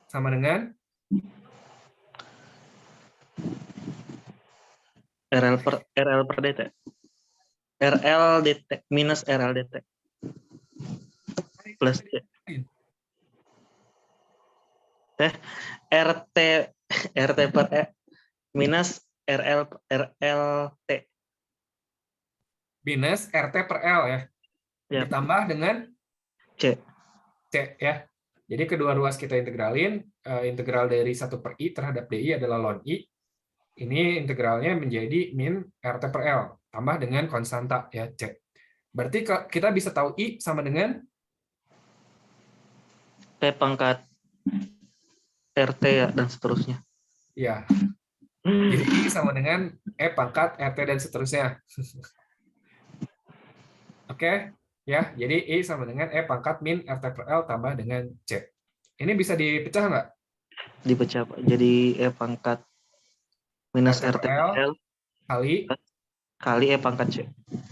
sama dengan RL per dt. RL dt minus RL dt plus RT per E minus RLT minus RT per L ya. Ya. Ditambah dengan C ya. Jadi kedua ruas kita integralin, integral dari 1 per I terhadap DI adalah ln I. Ini integralnya menjadi min RT per L, tambah dengan konstanta ya C. Berarti kita bisa tahu I sama dengan P pangkat RT ya, dan seterusnya. ya. Jadi I sama dengan E pangkat RT dan seterusnya. Oke, ya. Jadi I sama dengan E pangkat min RT per L tambah dengan C. Ini bisa dipecah nggak? Dipecah, Pak. Jadi E pangkat minus RT RT per per L L kali E pangkat C.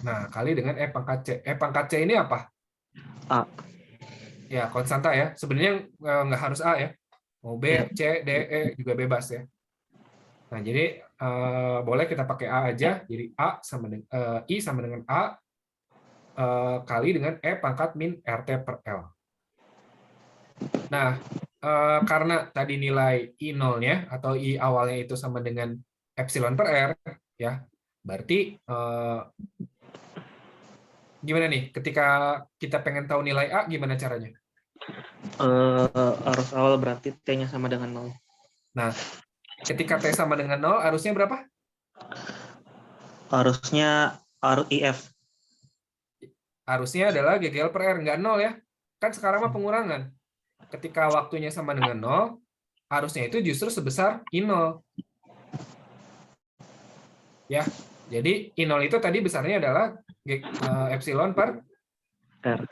Nah, kali dengan E pangkat C. E pangkat C ini apa? A. Ya, konstanta ya. Sebenarnya nggak harus A ya. Mau B, Ya. C, D, E juga bebas ya. Nah, jadi boleh kita pakai A aja. Jadi A sama dengan I sama dengan A kali dengan E pangkat min RT per L. Nah, karena tadi nilai I0-nya atau I awalnya itu sama dengan epsilon per R, ya, berarti gimana nih? Ketika kita pengen tahu nilai A, gimana caranya? Arus awal berarti T-nya sama dengan 0. Nah, ketika T sama dengan 0, arusnya berapa? Arusnya IF. Arusnya adalah GGL per R, nggak 0 ya. Kan sekarang mah pengurangan. Ketika waktunya sama dengan 0, arusnya itu justru sebesar I0. Ya, jadi I0 itu tadi besarnya adalah epsilon per R.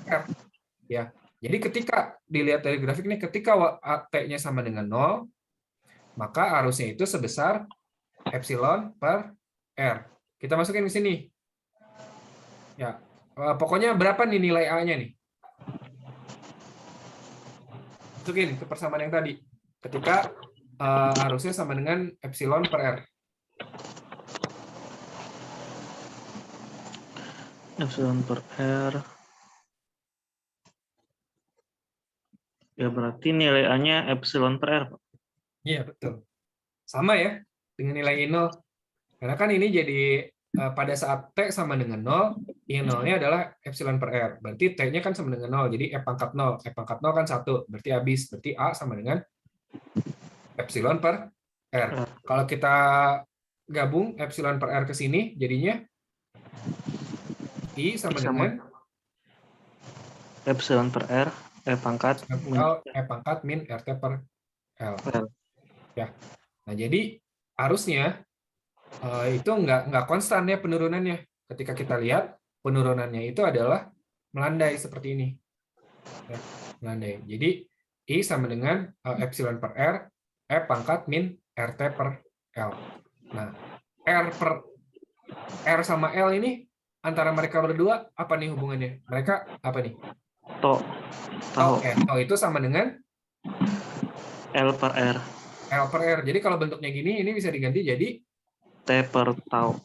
Ya, jadi ketika dilihat dari grafik ini, ketika T-nya sama dengan 0, maka arusnya itu sebesar epsilon per R. Kita masukin ke sini. Ya, pokoknya berapa nih nilai A-nya nih? Masukin ke persamaan yang tadi. Ketika arusnya sama dengan epsilon per R. Epsilon per R. Ya berarti nilai A-nya epsilon per R, Pak. Iya, betul. Sama ya dengan nilai I0. Karena kan ini jadi pada saat T sama dengan 0, I0-nya adalah epsilon per R. Berarti T-nya kan sama dengan 0, jadi E pangkat 0. E pangkat 0 kan 1, berarti habis. Berarti A sama dengan epsilon per R. Kalau kita gabung epsilon per R ke sini, jadinya I sama dengan epsilon per R, E pangkat E pangkat min RT per L. Ya. Nah, jadi arusnya itu nggak konstan ya penurunannya. Ketika kita lihat penurunannya itu adalah melandai seperti ini. Ya, melandai. Jadi I sama dengan epsilon per R, E pangkat min RT per L. Nah, R sama L ini antara mereka berdua apa nih hubungannya? Mereka apa nih? Tau. Tau itu sama dengan L per R. L per R. Jadi kalau bentuknya gini, ini bisa diganti jadi T per tau.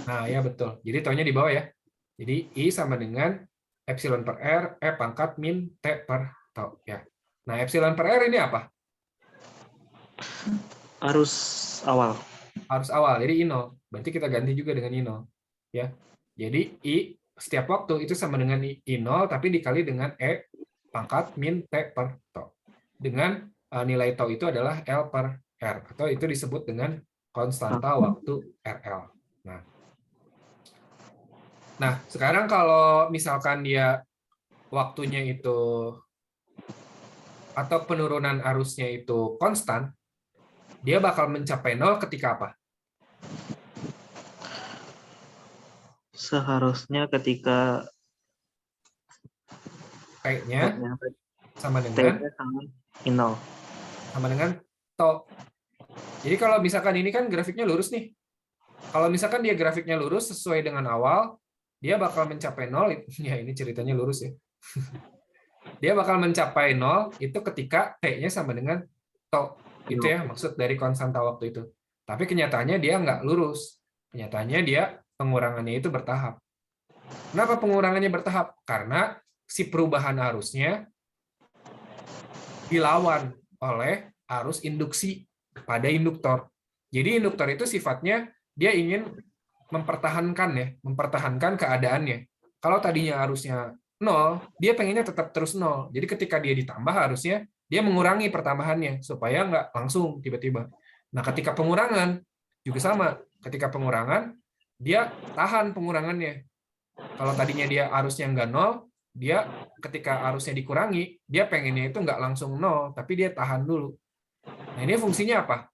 Nah, ya betul. Jadi taunya di bawah ya. Jadi I sama dengan epsilon per R, E pangkat min T per tau. Ya. Nah, epsilon per R ini apa? Arus awal. Arus awal, jadi I0. Berarti kita ganti juga dengan I0. Ya. Jadi I setiap waktu itu sama dengan I0, tapi dikali dengan E pangkat min T per tau. Dengan nilai tau itu adalah L per R. Atau itu disebut dengan konstanta waktu RL. Nah, sekarang kalau misalkan dia waktunya itu atau penurunan arusnya itu konstan, dia bakal mencapai 0 ketika apa? Seharusnya ketika T-nya sama T-nya dengan I0. sama dengan tau. Jadi kalau misalkan ini kan grafiknya lurus nih. Kalau misalkan dia grafiknya lurus sesuai dengan awal, dia bakal mencapai 0. Ya, ini ceritanya lurus ya. Dia bakal mencapai 0 itu ketika T-nya sama dengan tau. Itu ya maksud dari konstanta waktu itu. Tapi kenyataannya dia nggak lurus. Kenyataannya dia pengurangannya itu bertahap. Kenapa pengurangannya bertahap? Karena si perubahan arusnya dilawan oleh arus induksi pada induktor. Jadi induktor itu sifatnya dia ingin mempertahankan keadaannya. Kalau tadinya arusnya 0, dia pengennya tetap terus 0. Jadi ketika dia ditambah arusnya, dia mengurangi pertambahannya supaya nggak langsung tiba-tiba. Nah, ketika pengurangan juga sama. Ketika pengurangan, dia tahan pengurangannya. Kalau tadinya dia arusnya nggak nol, dia ketika arusnya dikurangi, dia pengennya itu nggak langsung nol, tapi dia tahan dulu. Nah, ini fungsinya apa?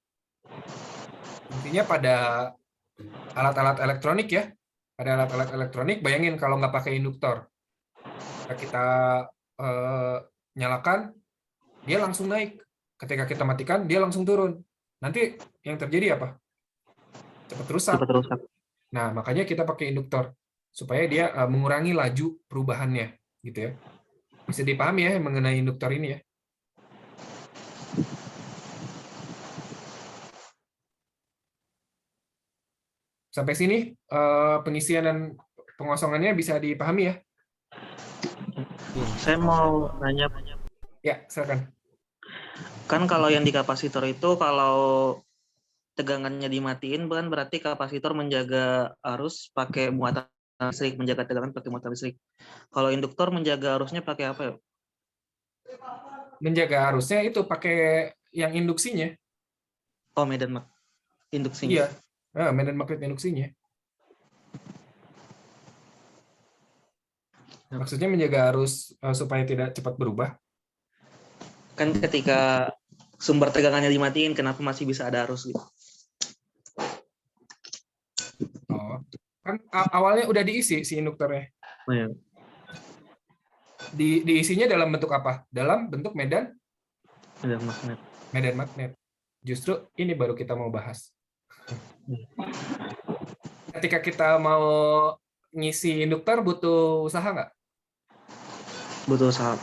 Fungsinya pada alat-alat elektronik ya. Pada alat-alat elektronik, bayangin kalau nggak pakai induktor. Ketika kita nyalakan, dia langsung naik. Ketika kita matikan, dia langsung turun. Nanti yang terjadi apa? Cepat rusak. Cepat rusak. Nah, makanya kita pakai induktor supaya dia mengurangi laju perubahannya, gitu ya. Bisa dipahami ya mengenai induktor ini ya. Sampai sini pengisian dan pengosongannya bisa dipahami ya? Saya mau nanya, Ya, silakan. kan kalau yang di kapasitor itu kalau tegangannya dimatiin kan berarti kapasitor menjaga arus pakai muatan listrik, menjaga tegangan pakai muatan listrik. Kalau induktor menjaga arusnya pakai apa ya? Menjaga arusnya itu pakai yang induksinya. Oh, medan induksinya. Iya, medan magnet induksinya. Maksudnya menjaga arus supaya tidak cepat berubah. Kan ketika sumber tegangannya dimatiin, kenapa masih bisa ada arus gitu? Oh, kan awalnya udah diisi si induktornya. Oh, ya. Diisinya dalam bentuk apa? Dalam bentuk medan Magnet. medan magnet. Justru ini baru kita mau bahas. Ketika kita mau ngisi induktor butuh usaha nggak? Butuh usaha.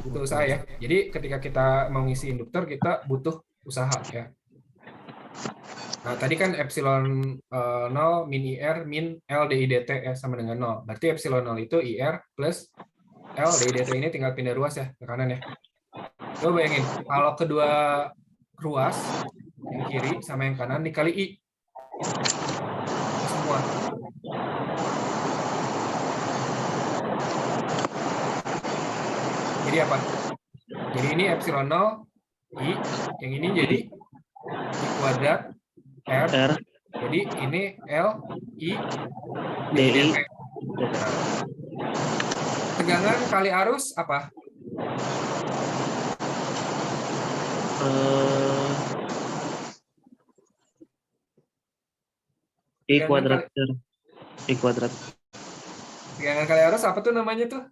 Butuh usaha ya. Jadi ketika kita mau ngisi induktor kita butuh usaha ya. Nah, tadi kan epsilon 0 min IR min L DI dt ya sama dengan 0. Berarti epsilon 0 itu IR plus L DI dt ini tinggal pindah ruas ya ke kanan ya. Coba bayangin, kalau kedua ruas yang kiri sama yang kanan dikali I. Semua. Jadi apa? Jadi ini epsilon 0 I, yang ini jadi I kuadrat R. Jadi ini L I DI. Tegangan kali arus apa? I kuadrat. I kuadrat. Tegangan kali arus apa tuh namanya tuh?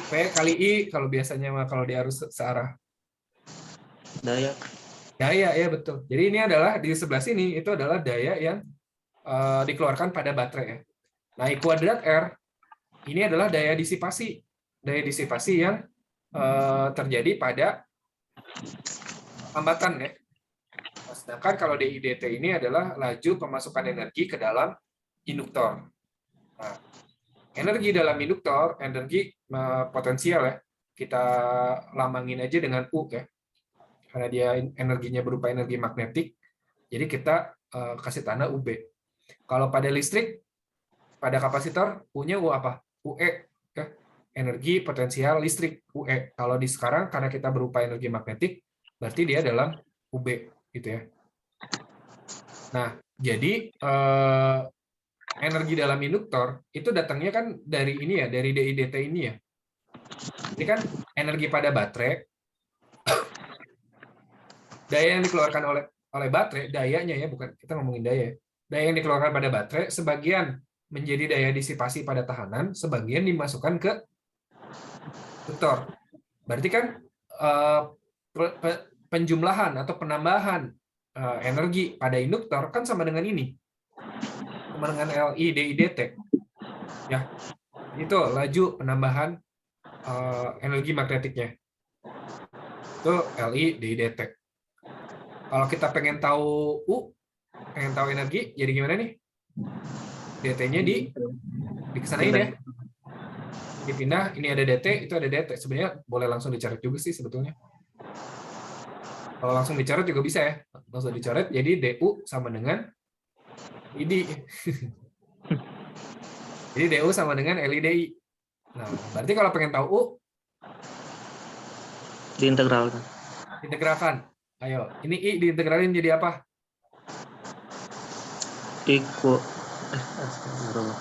P kali I kalau biasanya kalau di arus searah. Daya. Daya ya betul. Jadi ini adalah di sebelah sini itu adalah daya yang dikeluarkan pada baterai ya. Nah, I kuadrat R ini adalah daya disipasi. Daya disipasi yang terjadi pada hambatan ya. Nah, sedangkan kalau DI dt ini adalah laju pemasukan energi ke dalam induktor. Nah, energi dalam induktor, energi potensial ya, kita lambangin aja dengan U ya. Karena dia energinya berupa energi magnetik, jadi kita kasih tanda UB. Kalau pada listrik, pada kapasitor, U-nya U apa? UE, ya. Energi potensial listrik, UE. Kalau di sekarang, karena kita berupa energi magnetik, berarti dia dalam UB, gitu ya. Nah, jadi energi dalam induktor itu datangnya kan dari ini ya, dari DI dt ini ya. Ini kan energi pada baterai. Daya yang dikeluarkan oleh baterai, dayanya ya, bukan kita ngomongin daya. Daya yang dikeluarkan pada baterai sebagian menjadi daya disipasi pada tahanan, sebagian dimasukkan ke induktor. Berarti kan penjumlahan atau penambahan energi pada induktor kan sama dengan ini. Sama dengan LI DI dt. Ya. Itu laju penambahan energi magnetiknya. Itu LI DI dt. Kalau kita pengen tahu U, pengen tahu energi, jadi gimana nih? dt-nya dikesanain ya. Dipindah, ini ada dt, itu ada dt. Sebenarnya boleh langsung dicoret juga sih sebetulnya. Kalau langsung dicoret juga bisa ya. Langsung dicoret, jadi du sama dengan id. Jadi du sama dengan LIDI. Nah, berarti kalau pengen tahu U, Diintegralkan. Integralkan. Ayo, ini I diintegralin jadi apa? Astagfirullah.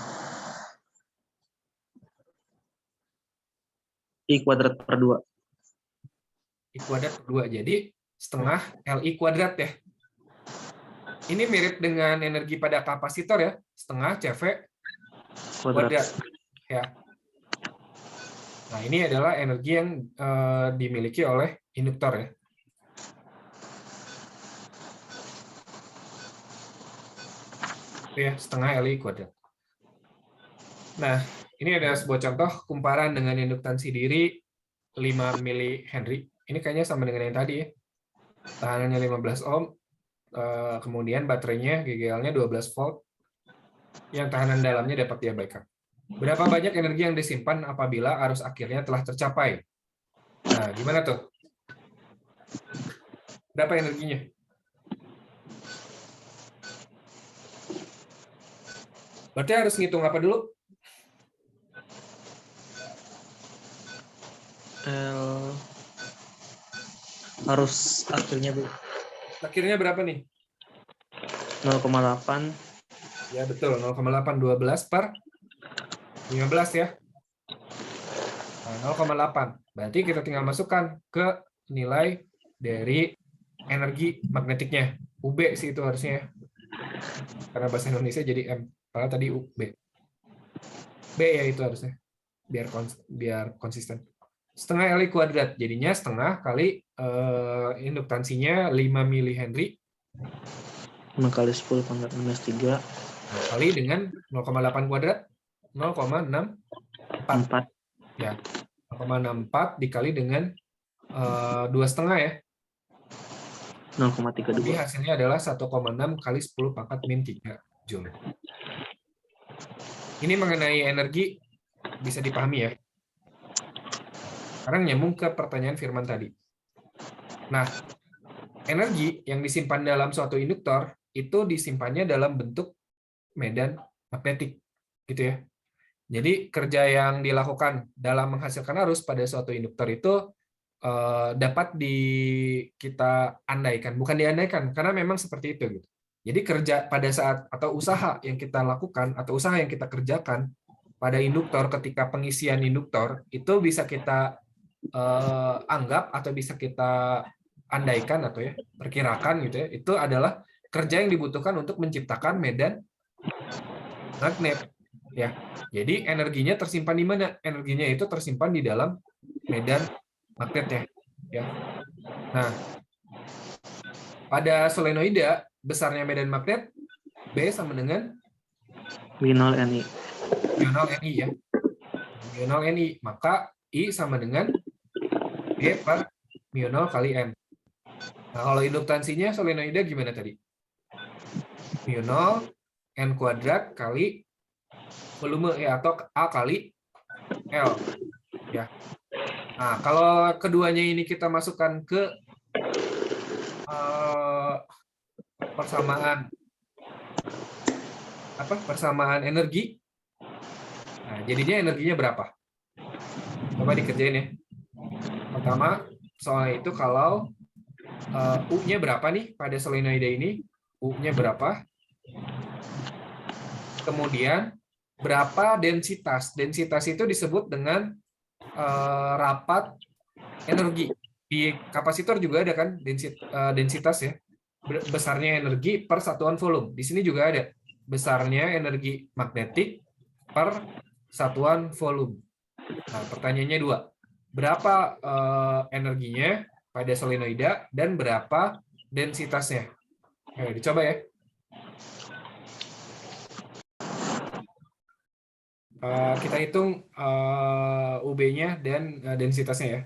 I kuadrat per 2. I kuadrat per 2. Jadi setengah Li kuadrat ya. Ini mirip dengan energi pada kapasitor ya. Setengah CV kuadrat. Ya. Nah, ini adalah energi yang dimiliki oleh induktor ya. Itu ya, setengah Li kuadrat. Nah, ini ada sebuah contoh kumparan dengan induktansi diri 5 mili Henry. Ini kayaknya sama dengan yang tadi ya. Tahanannya 15 ohm, kemudian baterainya GGL-nya 12 volt, yang tahanan dalamnya dapat diabaikan. Berapa banyak energi yang disimpan apabila arus akhirnya telah tercapai? Nah, gimana tuh? Berapa energinya? Berarti harus ngitung apa dulu? Harus akhirnya Akhirnya berapa nih? 0,8. Ya betul, 0,812 per 15 ya. Nah, 0,8. Berarti kita tinggal masukkan ke nilai dari energi magnetiknya. UB sih itu harusnya ya. Karena bahasa Indonesia jadi M. Padahal tadi UB. B ya itu harusnya. Biar konsisten. Setengah Li kuadrat. Jadinya setengah kali induktansinya 5 mili Henry. 5 kali 10 pangkat minus 3. Nah, kali dengan 0,8 kuadrat. 0,64. Ya. 0,64 dikali dengan 2,5 ya. 0,32. Jadi hasilnya adalah 1,6 kali 10 pangkat min 3 Joule. Ini mengenai energi bisa dipahami ya. Sekarang nyambung ke pertanyaan Firman tadi. Nah, energi yang disimpan dalam suatu induktor itu disimpannya dalam bentuk medan magnetik, gitu ya. Jadi kerja yang dilakukan dalam menghasilkan arus pada suatu induktor itu dapat kita andaikan, bukan diandaikan, karena memang seperti itu. Gitu. Jadi kerja pada saat atau usaha yang kita lakukan atau usaha yang kita kerjakan pada induktor ketika pengisian induktor itu bisa kita anggap atau bisa kita andaikan atau ya perkirakan gitu ya, itu adalah kerja yang dibutuhkan untuk menciptakan medan magnet ya. Jadi energinya tersimpan di mana? Energinya itu tersimpan di dalam medan magnet ya. Nah, pada solenoida besarnya medan magnet B sama dengan Mu0 Ni. Mu0 Ni ya. Mu0 Ni, maka I sama dengan B per Mu0 kali N. Nah, kalau induktansinya solenoida gimana tadi? Mu0 N kuadrat kali volume ya, atau A kali L ya. Nah, kalau keduanya ini kita masukkan ke persamaan energi, nah jadinya energinya berapa? Coba dikerjain ya. Pertama, soalnya itu kalau U-nya berapa nih pada solenoida ini? U-nya berapa? Kemudian berapa densitas? Densitas itu disebut dengan rapat energi. Di kapasitor juga ada kan densitas ya. Besarnya energi per satuan volume. Di sini juga ada besarnya energi magnetik per satuan volume. Nah, pertanyaannya dua. Berapa energinya pada solenoida dan berapa densitasnya? Ayo dicoba ya. Kita hitung UB-nya dan densitasnya ya.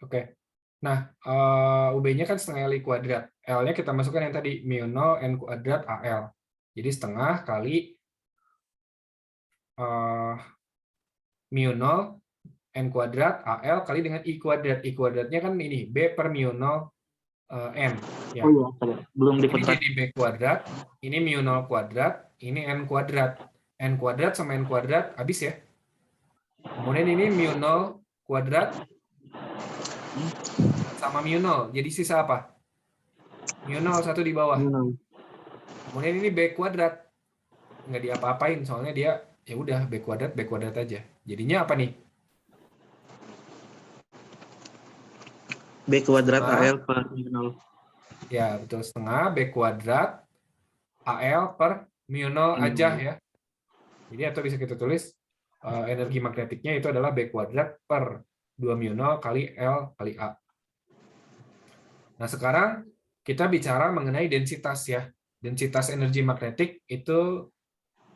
Oke. Nah, UB-nya kan setengah Li kuadrat. L-nya kita masukkan yang tadi, Mu0 N kuadrat AL. Jadi setengah kali Mu0 N kuadrat AL kali dengan I kuadrat. I kuadratnya kan ini, B per Mu0 N. Ya. Oh iya, belum Ini diputar. jadi B kuadrat, ini Mu0 kuadrat, ini N kuadrat. N kuadrat sama N kuadrat, habis ya. Kemudian ini mu0 kuadrat sama mu0. Jadi sisa apa? mu0 satu di bawah. Kemudian ini B kuadrat. Nggak diapa-apain, soalnya dia ya udah B kuadrat aja. Jadinya apa nih? B kuadrat Setengah. AL per mu0. Ya, betul, setengah B kuadrat AL per mu0 aja ya. Jadi atau bisa kita tulis energi magnetiknya itu adalah B kuadrat per 2 mu0 kali L kali A. Nah, sekarang kita bicara mengenai densitas ya. Densitas energi magnetik itu,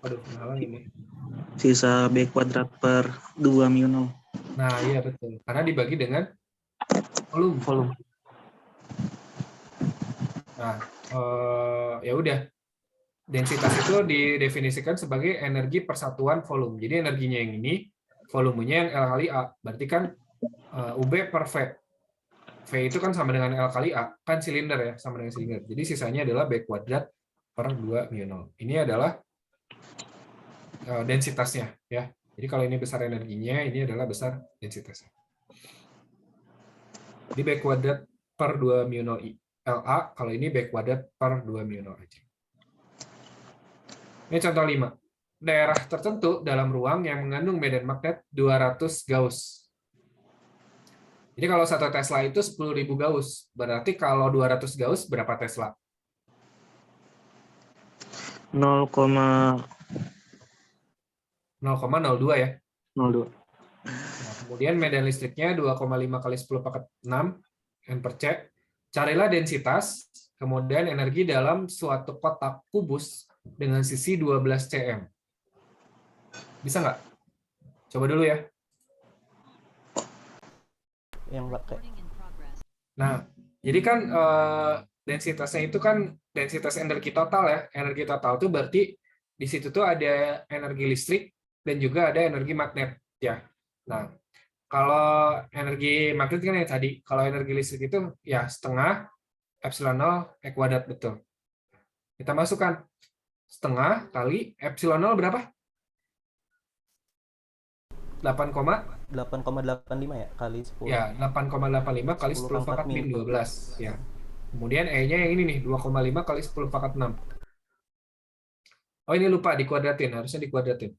aduh, ngalang ini. Sisa B kuadrat per 2 mu0. Nah, iya betul. Karena dibagi dengan volume. Nah, ya udah. Densitas itu didefinisikan sebagai energi persatuan volume. Jadi energinya yang ini, volumenya yang L kali A. Berarti kan UB per V. V itu kan sama dengan L kali A. Kan silinder ya, sama dengan silinder. Jadi sisanya adalah B kuadrat per 2 mu0. Ini adalah densitasnya ya. Jadi kalau ini besar energinya, ini adalah besar densitasnya. Jadi B kuadrat per 2 mu0 LA, kalau ini B kuadrat per 2 mu0 aja. Ini contoh 5. Daerah tertentu dalam ruang yang mengandung medan magnet 200 Gauss. Jadi kalau 1 Tesla itu 10.000 Gauss. Berarti kalau 200 Gauss berapa Tesla? 0,02 ya. 02. Nah, kemudian medan listriknya 2,5 kali 10 pangkat 6 N per C. Carilah densitas, kemudian energi dalam suatu kotak kubus dengan sisi 12 cm. Bisa nggak? Coba dulu ya. Yang pakai. Nah, jadi kan densitasnya itu kan densitas energi total ya. Energi total itu berarti di situ tuh ada energi listrik dan juga ada energi magnet ya. Nah, kalau energi magnet kan yang tadi, kalau energi listrik itu ya setengah epsilon 0 E kuadrat, betul. Kita masukkan setengah kali epsilon 0 berapa? 8,85 ya kali 10. Ya, 8,85 kali 10 pangkat min 12 ya. Kemudian E-nya yang ini nih, 2,5 kali 10 pangkat 6. Oh, ini lupa dikuadratin, harusnya dikuadratin.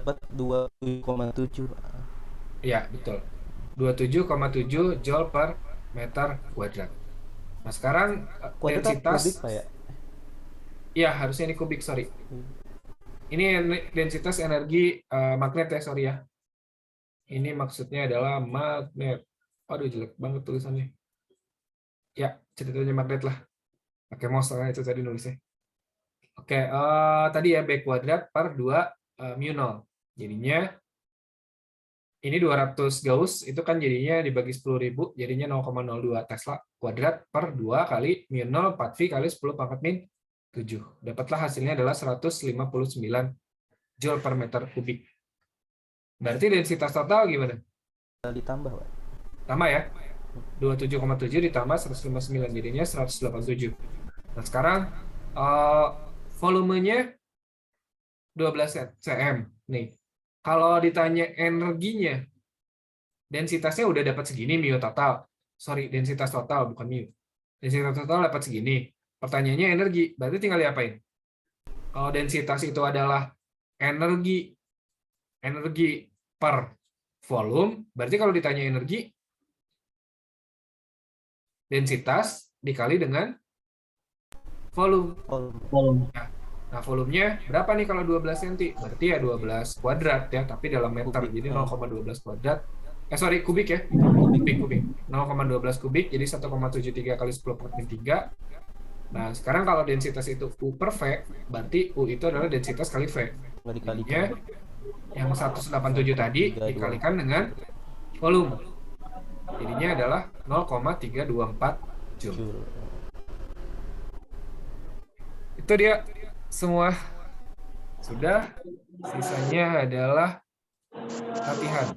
Dapat 27,7. Ya, betul. 27,7 Joule per meter kuadrat. Nah, sekarang Kuadrat densitas kubik, Pak ya? ya, harusnya ini kubik, sorry. Ini densitas energi magnet ya, sorry ya. Ini maksudnya adalah magnet. Aduh, jelek banget tulisannya. Ya, ceritanya magnet lah. Pakai mouse lah itu tadi nulisnya. Oke, tadi ya B kuadrat per 2 mu0. Jadinya ini 200 Gauss, itu kan jadinya dibagi 10.000, jadinya 0,02 Tesla kuadrat per 2 kali mu0 4V kali 10 pangkat min 7. Dapatlah hasilnya adalah 159 Joule per meter kubik. Berarti densitas total gimana? Ditambah, Pak. Tambah ya? 27,7 ditambah 159, jadinya 187. Nah, sekarang volumenya 12 cm. Nih, kalau ditanya energinya, densitasnya udah dapat segini mu total. Sorry, densitas total bukan mu. Densitas total dapat segini. Pertanyaannya energi, berarti tinggal diapain? Kalau densitas itu adalah energi per volume, berarti kalau ditanya energi, densitas dikali dengan volume. Nah, volumenya berapa nih kalau 12 cm? Berarti ya 12 kuadrat ya, tapi dalam meter. Kubik. Jadi 0,12 kuadrat. Sorry, kubik ya. Kubik. 0,12 kubik, jadi 1,73 kali 10 per 3. Nah, sekarang kalau densitas itu U per V, berarti U itu adalah densitas kali V. Jadinya yang 187 tadi dikalikan dengan volume. Jadinya adalah 0,324 Joule. Itu dia semua. Sudah, sisanya adalah latihan.